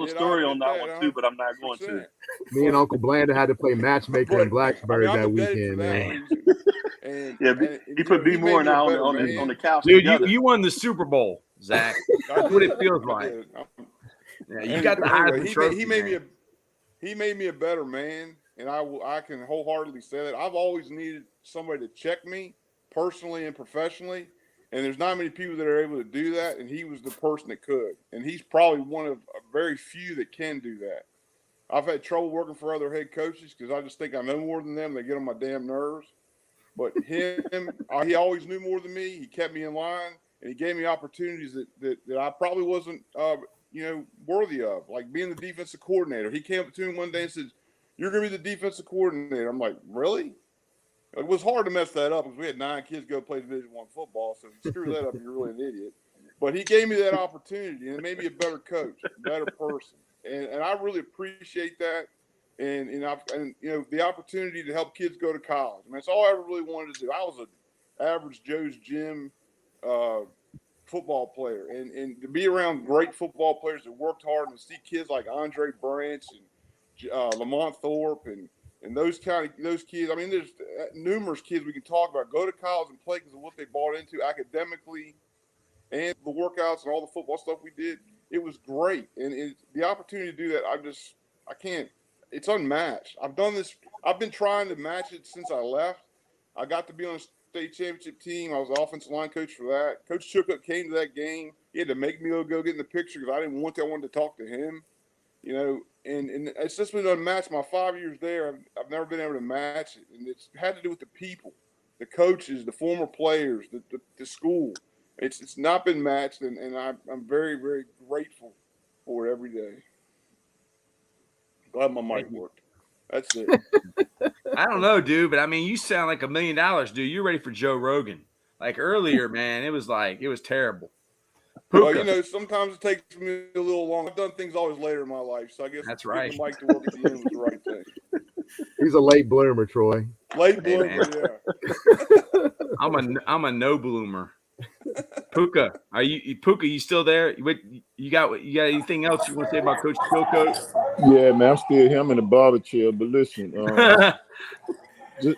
story on that one too, but I'm not going to. Me and Uncle Blanda had to play matchmaker in Blacksburg that weekend, man. He put B More now on the couch. Dude, you won the Super Bowl, Zach. That's what it feels like. Yeah, you got the Heisman trophy. He made me a better man, and I can wholeheartedly say that. I've always needed somebody to check me personally and professionally, and there's not many people that are able to do that, and he was the person that could. And he's probably one of a very few that can do that. I've had trouble working for other head coaches because I just think I know more than them. They get on my damn nerves. But him, he always knew more than me. He kept me in line, and he gave me opportunities that I probably wasn't worthy of, like being the defensive coordinator. He came up to me one day and said, "You're going to be the defensive coordinator." I'm like, really? It was hard to mess that up because we had 9 kids go play Division I football. So if you screw that up, you're really an idiot. But he gave me that opportunity, and it made me a better coach, a better person. And I really appreciate that. And the opportunity to help kids go to college. I mean, that's all I ever really wanted to do. I was an average Joe's Gym football player, and to be around great football players that worked hard, and to see kids like Andre Branch and Lamont Thorpe and those kids. I mean, there's numerous kids we can talk about go to college and play because of what they bought into academically and the workouts and all the football stuff we did. It was great, and the opportunity to do that, I can't. It's unmatched. I've done this. I've been trying to match it since I left. I got to be on state championship team. I was the offensive line coach for that. Coach Chilcoat came to that game. He had to make me go get in the picture because I didn't want to. I wanted to talk to him. You know, and it's just been unmatched. My 5 years there, I've never been able to match it. And it's had to do with the people, the coaches, the former players, the school. It's not been matched, and I'm very, very grateful for it every day. Glad my mic worked. That's it. I don't know, dude, but I mean, you sound like $1 million, dude. You're ready for Joe Rogan. Like earlier, man, it was terrible. Well, Puka. you know, sometimes it takes me a little long. I've done things always later in my life, so I guess That's right. getting the mic to work at the end was the right thing. He's a late bloomer, Troy. Late Hey, bloomer, man. yeah. I'm a no bloomer. Puka, Puka? You still there? You got anything else you want to say about Coach Chilcoat? Yeah, man, I'm still here. I'm in the barber chair, but listen,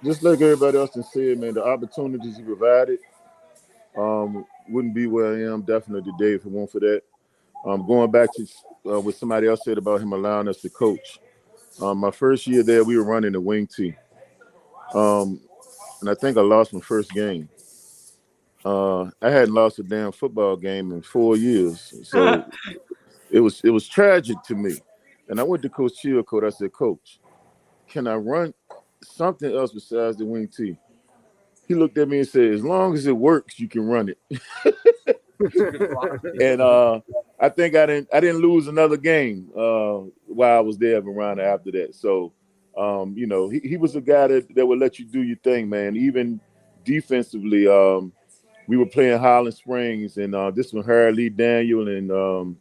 just like everybody else has said, man, the opportunities he provided wouldn't be where I am definitely today if it weren't for that. Going back to what somebody else said about him allowing us to coach. My first year there, we were running the wing tee, and I think I lost my first game. I hadn't lost a damn football game in 4 years, so it was tragic to me. And I went to Coach Chilcoat. I said, Coach, can I run something else besides the wing tee? He looked at me and said, as long as it works, you can run it. And I think I didn't lose another game while I was there, Varina, after that. So, you know, he was a guy that would let you do your thing, man. Even defensively, we were playing Highland Springs, and this one, Harry Lee Daniel, and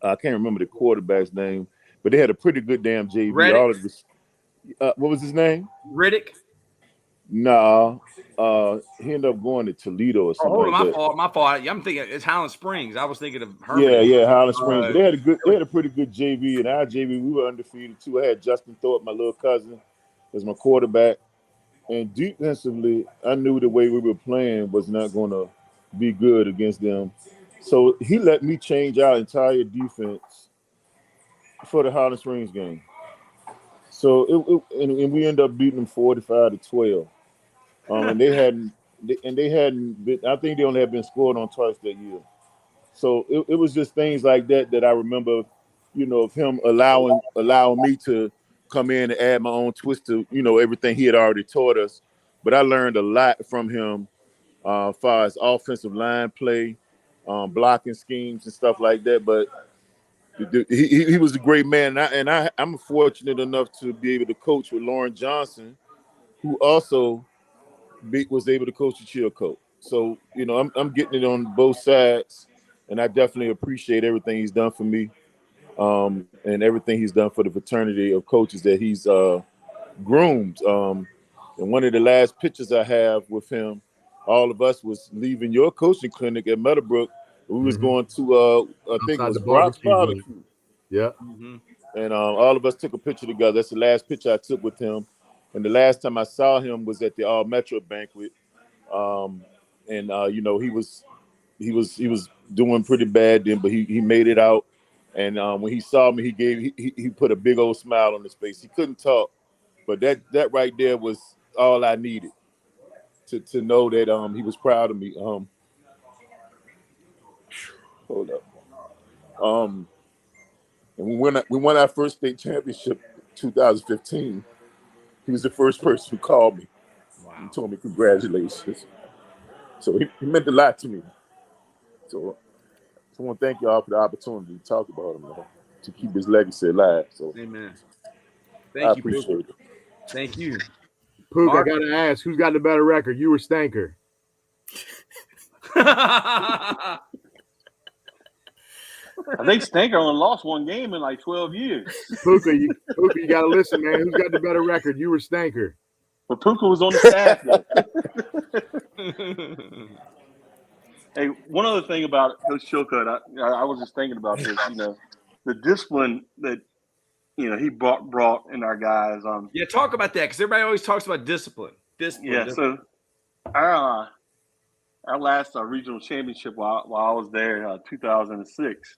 I can't remember the quarterback's name, but they had a pretty good damn JV. Reddick? All of this, what was his name? Riddick? Nah, he ended up going to Toledo or something like that. My fault. I'm thinking it's Highland Springs. I was thinking of Herman. Yeah, Highland Springs. But they had a pretty good JV, and our JV, we were undefeated too. I had Justin Thorpe, my little cousin, as my quarterback. And defensively, I knew the way we were playing was not going to be good against them. So he let me change our entire defense for the Highland Springs game. So and we ended up beating them 45-12. And they hadn't been, I think they only had been scored on twice that year. So it was just things like that I remember, you know, of him allowing me to come in and add my own twist to, you know, everything he had already taught us. But I learned a lot from him as far as offensive line play, blocking schemes and stuff like that. But he was a great man. And I'm fortunate enough to be able to coach with Lauren Johnson, who also was able to coach the Chilcoat. So, you know, I'm getting it on both sides, and I definitely appreciate everything he's done for me, and everything he's done for the fraternity of coaches that he's groomed. And one of the last pictures I have with him, all of us was leaving your coaching clinic at Meadowbrook. We was going to, I think it was Brock's Barbecue. Yeah. Mm-hmm. And all of us took a picture together. That's the last picture I took with him. And the last time I saw him was at the All Metro banquet. You know, he was doing pretty bad then, but he made it out. And when he saw me, he put a big old smile on his face. He couldn't talk, but that right there was all I needed to know that he was proud of me. Hold up. And we won our first state championship in 2015. He was the first person who called me. Wow. And told me congratulations. So he meant a lot to me. So I want to thank y'all for the opportunity to talk about him, man, to keep his legacy alive. So amen. I appreciate it. Thank you. Pook, I got to ask, who's got the better record, you or Stanker? I think Stanker only lost one game in like 12 years. Puka, you got to listen, man. Who's got the better record, you or Stanker? But Puka was on the staff, though. Hey, one other thing about Coach Chilcoat, I was just thinking about this, you know, the discipline that, you know, he brought in our guys. Yeah, talk about that, because everybody always talks about discipline. Yeah, so our last regional championship while I was there, 2006,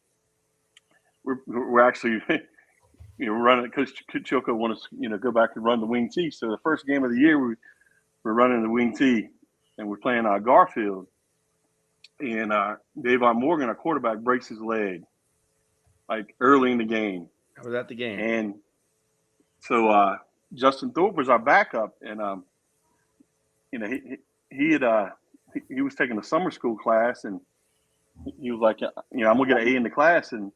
we're actually, you know, running. Coach Chilcoat wanted us, you know, go back and run the wing tee. So the first game of the year, we're running the wing tee, and we're playing Garfield, and Davon Morgan, our quarterback, breaks his leg like early in the game. I was at the game, and so Justin Thorpe was our backup, and you know, he was taking a summer school class, and he was like, you know, I'm gonna get an A in the class, and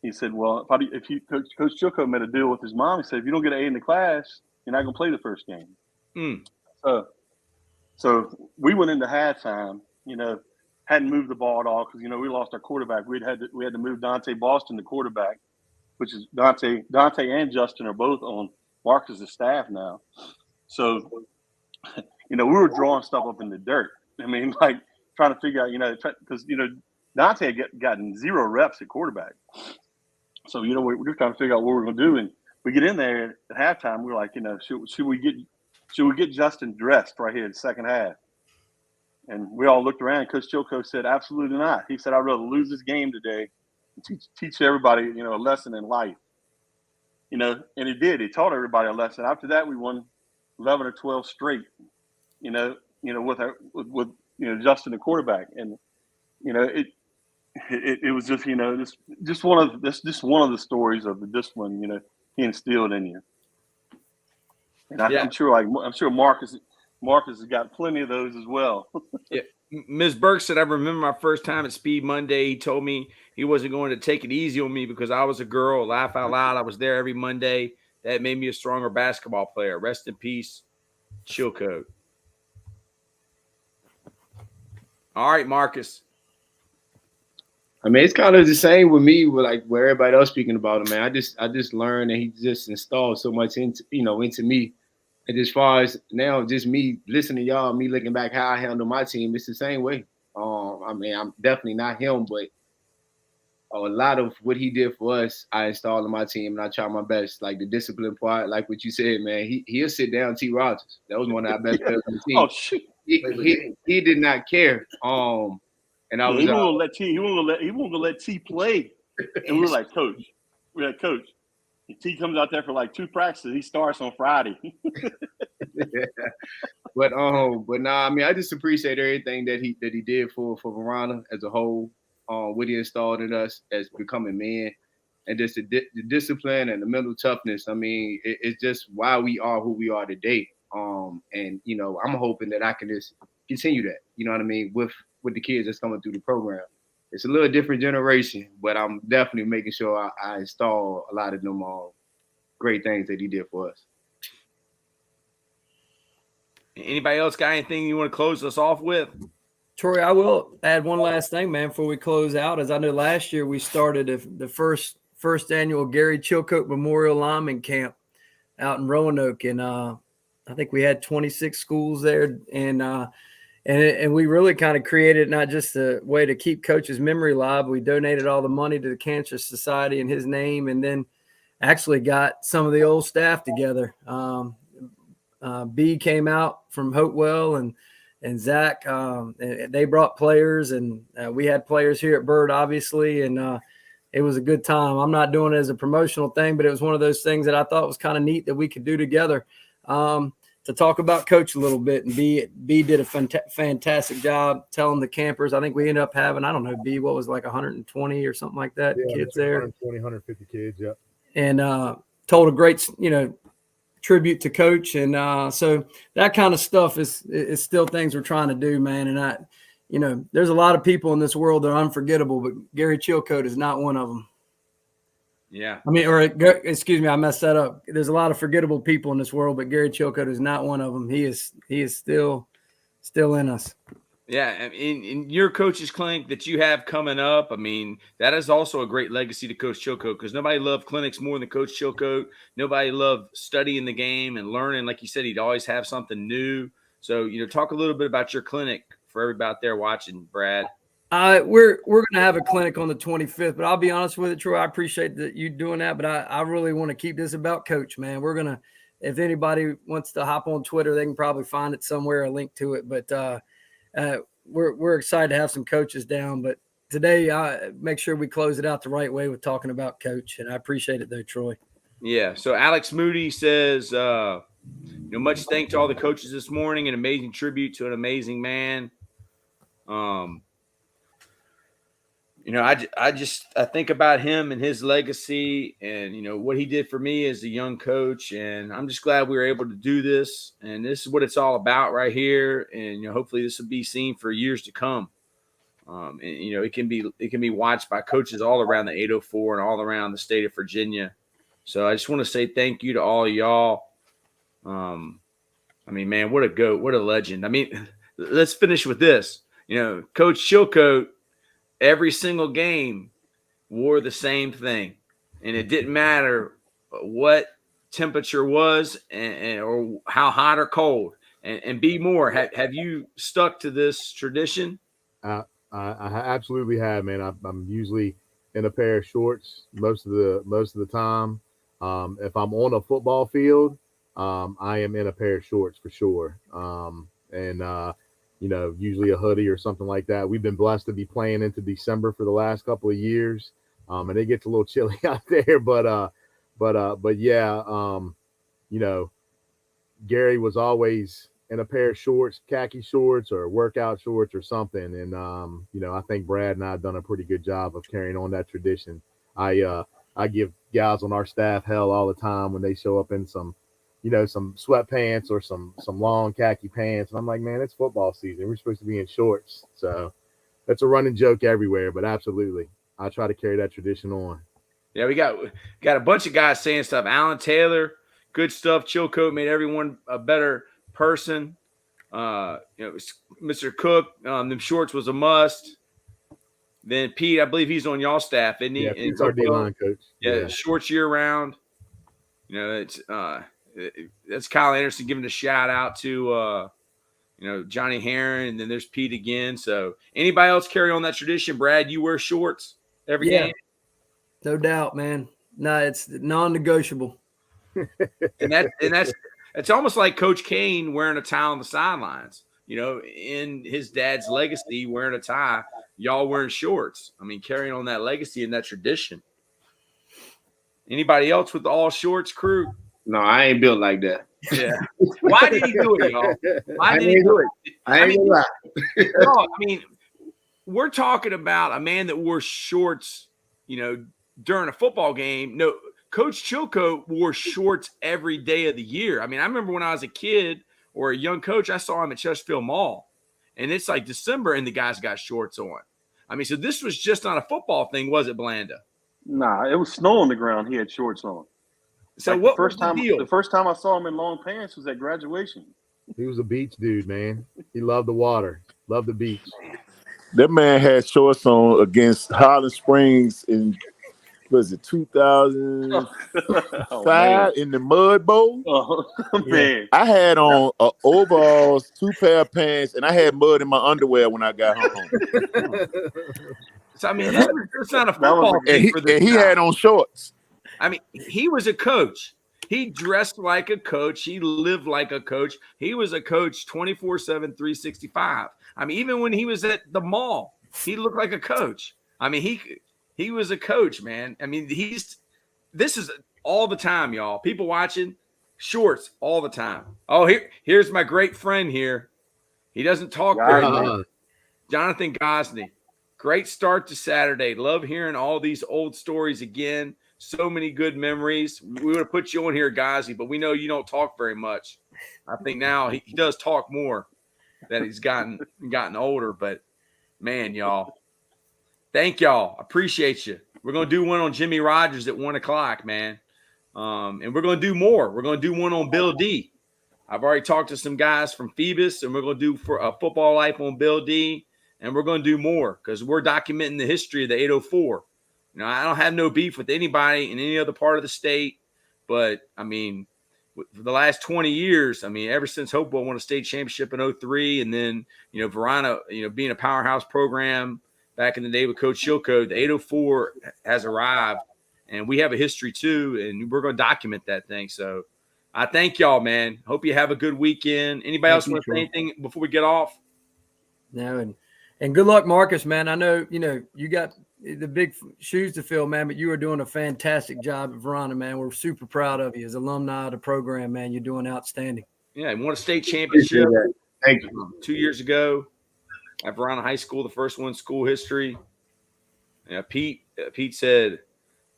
he said, well, if Coach Chilcoat made a deal with his mom, he said, if you don't get an A in the class, you're not gonna play the first game. So we went into halftime, you know, hadn't moved the ball at all because, you know, we lost our quarterback. We had to move Dante Boston, the quarterback, which is Dante and Justin are both on Marcus's staff now. So, you know, we were drawing stuff up in the dirt. I mean, like trying to figure out, you know, because, you know, Dante had gotten 0 reps at quarterback. So, you know, we're just trying to figure out what we're going to do. And we get in there at halftime. We're like, you know, should we get Justin dressed right here in the second half? And we all looked around. Coach Chilcoat said, absolutely not. He said, I'd rather lose this game today and teach everybody, you know, a lesson in life. You know, and he did. He taught everybody a lesson. After that, we won 11 or 12 straight, you know, with Justin, the quarterback. And, you know, it was just, you know, just one of the stories of the discipline, you know, he instilled in you. And I'm sure Marcus has got plenty of those as well. Yeah. Ms. Burke said, I remember my first time at Speed Monday. He told me he wasn't going to take it easy on me because I was a girl. Laugh out loud. I was there every Monday. That made me a stronger basketball player. Rest in peace, Chilcoat. All right, Marcus. I mean, it's kind of the same with me, with like where everybody else speaking about him, man. I just learned that he just installed so much into me. And as far as now, just me listening to y'all, me looking back how I handle my team, it's the same way. I mean, I'm definitely not him, but a lot of what he did for us, I installed in my team, and I try my best. Like the discipline part, like what you said, man. He'll sit down T. Rogers. That was one of our best players on the team. Oh shoot! He did not care. And I was he won't gonna let T play. And we're like, Coach. If T comes out there for like 2 practices, he starts on Friday. But nah, I mean, I just appreciate everything that he did for Varina as a whole, what he installed in us as becoming men, and just the discipline and the mental toughness. I mean, it's just why we are who we are today. And you know, I'm hoping that I can just continue that. You know what I mean, with the kids that's coming through the program. It's a little different generation, but I'm definitely making sure I install a lot of them great things that he did for us. Anybody else got anything you want to close us off with? Troy, I will add one last thing, man, before we close out. As I know last year we started the first annual Gary Chilcoat Memorial Lineman Camp out in Roanoke, and I think we had 26 schools there, and we really kind of created not just a way to keep Coach's memory alive. We donated all the money to the Cancer Society in his name, and then actually got some of the old staff together. B came out from Hopewell and Zach. They brought players, and we had players here at Byrd, obviously, and it was a good time. I'm not doing it as a promotional thing, but it was one of those things that I thought was kind of neat that we could do together. To talk about Coach a little bit, and B did a fantastic job telling the campers. I think we ended up having, I don't know, B, what was like 120 or something like that, kids there. 120, 150 kids, yeah. And told a great, tribute to Coach. And so that kind of stuff is still things we're trying to do, man. And there's a lot of people in this world that are unforgettable, but Gary Chilcoat is not one of them. Yeah. I mean, excuse me, I messed that up. There's a lot of forgettable people in this world, but Gary Chilcoat is not one of them. He is still in us. Yeah. In your coach's clinic that you have coming up, I mean, that is also a great legacy to Coach Chilcoat, because nobody loved clinics more than Coach Chilcoat. Nobody loved studying the game and learning. Like you said, he'd always have something new. So, talk a little bit about your clinic for everybody out there watching, Brad. We're going to have a clinic on the 25th, but I'll be honest with you, Troy, I appreciate that you doing that, but I really want to keep this about Coach, man. We're going to, if anybody wants to hop on Twitter, they can probably find it somewhere, a link to it, but we're excited to have some coaches down. But today, make sure we close it out the right way with talking about Coach, and I appreciate it though, Troy. Yeah. So Alex Moody says, much thanks to all the coaches this morning. An amazing tribute to an amazing man. I think about him and his legacy and, what he did for me as a young coach. And I'm just glad we were able to do this. And this is what it's all about right here. And, hopefully this will be seen for years to come. It can be watched by coaches all around the 804 and all around the state of Virginia. So I just want to say thank you to all of y'all. Man, what a goat, what a legend. Let's finish with this. Coach Chilcoat, every single game wore the same thing, and it didn't matter what temperature was or how hot or cold. And be more. Have you stuck to this tradition? I absolutely have, man. I'm usually in a pair of shorts most of the time. If I'm on a football field, I am in a pair of shorts for sure. Usually a hoodie or something like that. We've been blessed to be playing into December for the last couple of years. And it gets a little chilly out there, but yeah, Gary was always in a pair of shorts, khaki shorts or workout shorts or something. And, I think Brad and I have done a pretty good job of carrying on that tradition. I give guys on our staff hell all the time when they show up in some sweatpants or some long khaki pants. And I'm like, man, it's football season. We're supposed to be in shorts. So that's a running joke everywhere, but absolutely. I try to carry that tradition on. Yeah, we got a bunch of guys saying stuff. Alan Taylor, good stuff. Chilcoat made everyone a better person. Mr. Cook, them shorts was a must. Then Pete, I believe he's on y'all staff, isn't he? Yeah, Pete's our D-line coach. Yeah, shorts year round. That's Kyle Anderson giving a shout out to Johnny Herron, and then there's Pete again. So anybody else carry on that tradition? Brad, you wear shorts every game? No doubt, man. No, it's non-negotiable. and that's it's almost like Coach Kane wearing a tie on the sidelines. In his dad's legacy, wearing a tie, y'all wearing shorts. Carrying on that legacy and that tradition. Anybody else with the all shorts crew? No, I ain't built like that. Yeah. Why did he do it, y'all? Why did he do it? I ain't gonna lie. No, we're talking about a man that wore shorts, during a football game. No, Coach Chilcoat wore shorts every day of the year. I remember when I was a kid or a young coach, I saw him at Chesterfield Mall, and it's like December, and the guys got shorts on. So this was just not a football thing, was it, Blanda? Nah, it was snow on the ground. He had shorts on. So what was the deal? The first time I saw him in long pants was at graduation. He was a beach dude, man. He loved the water, loved the beach. That man had shorts on against Highland Springs in, was it 2005 in the Mud Bowl? Oh, man. I had on overalls, 2 pair of pants, and I had mud in my underwear when I got home. So, it's not a football thing for this guy. He had on shorts. He was a coach. He dressed like a coach. He lived like a coach. He was a coach 24/7, 365. Even when he was at the mall, he looked like a coach. He was a coach, man. This is all the time, y'all. People watching, shorts all the time. Oh, here's my great friend here. He doesn't talk very much. Jonathan Gosney. Great start to Saturday. Love hearing all these old stories again. So many good memories. We would have put you on here, Gosney, but we know you don't talk very much. I think now he does talk more that he's gotten older. But, man, y'all, thank y'all. Appreciate you. We're going to do one on Jimmy Rogers at 1 o'clock, man. And we're going to do more. We're going to do one on Bill D. I've already talked to some guys from Phoebus, and we're going to do for a football life on Bill D. And we're going to do more because we're documenting the history of the 804. I don't have no beef with anybody in any other part of the state. But, for the last 20 years, ever since Hopewell won a state championship in 2003, and then, Varina, being a powerhouse program back in the day with Coach Chilcoat, the 804 has arrived. And we have a history, too, and we're going to document that thing. So I thank y'all, man. Hope you have a good weekend. Anybody else want to say anything before we get off? No, and good luck, Marcus, man. I know, you got the big shoes to fill, man, but you are doing a fantastic job at Varina, man. We're super proud of you as alumni of the program, man. You're doing outstanding. Yeah, won a state championship. Thank you. 2 years ago at Varina High School, the first one in school history. Yeah, Pete said,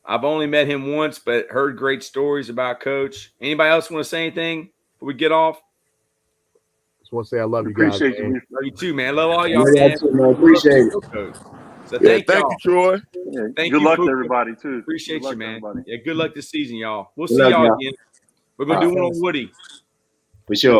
I've only met him once, but heard great stories about Coach. Anybody else want to say anything before we get off? Just want to say I love you guys. Appreciate you. Man. Love you too, man. Love all y'all, Love y'all man. too, man. Appreciate it. So Yeah, thank thank y'all. you, Troy. Yeah, Thank good you, luck Puka. to everybody too. Appreciate Good luck you, to man. everybody. Yeah, good luck this season, y'all. We'll Good see luck, y'all y'all. again. We're gonna do one on Woody. For sure.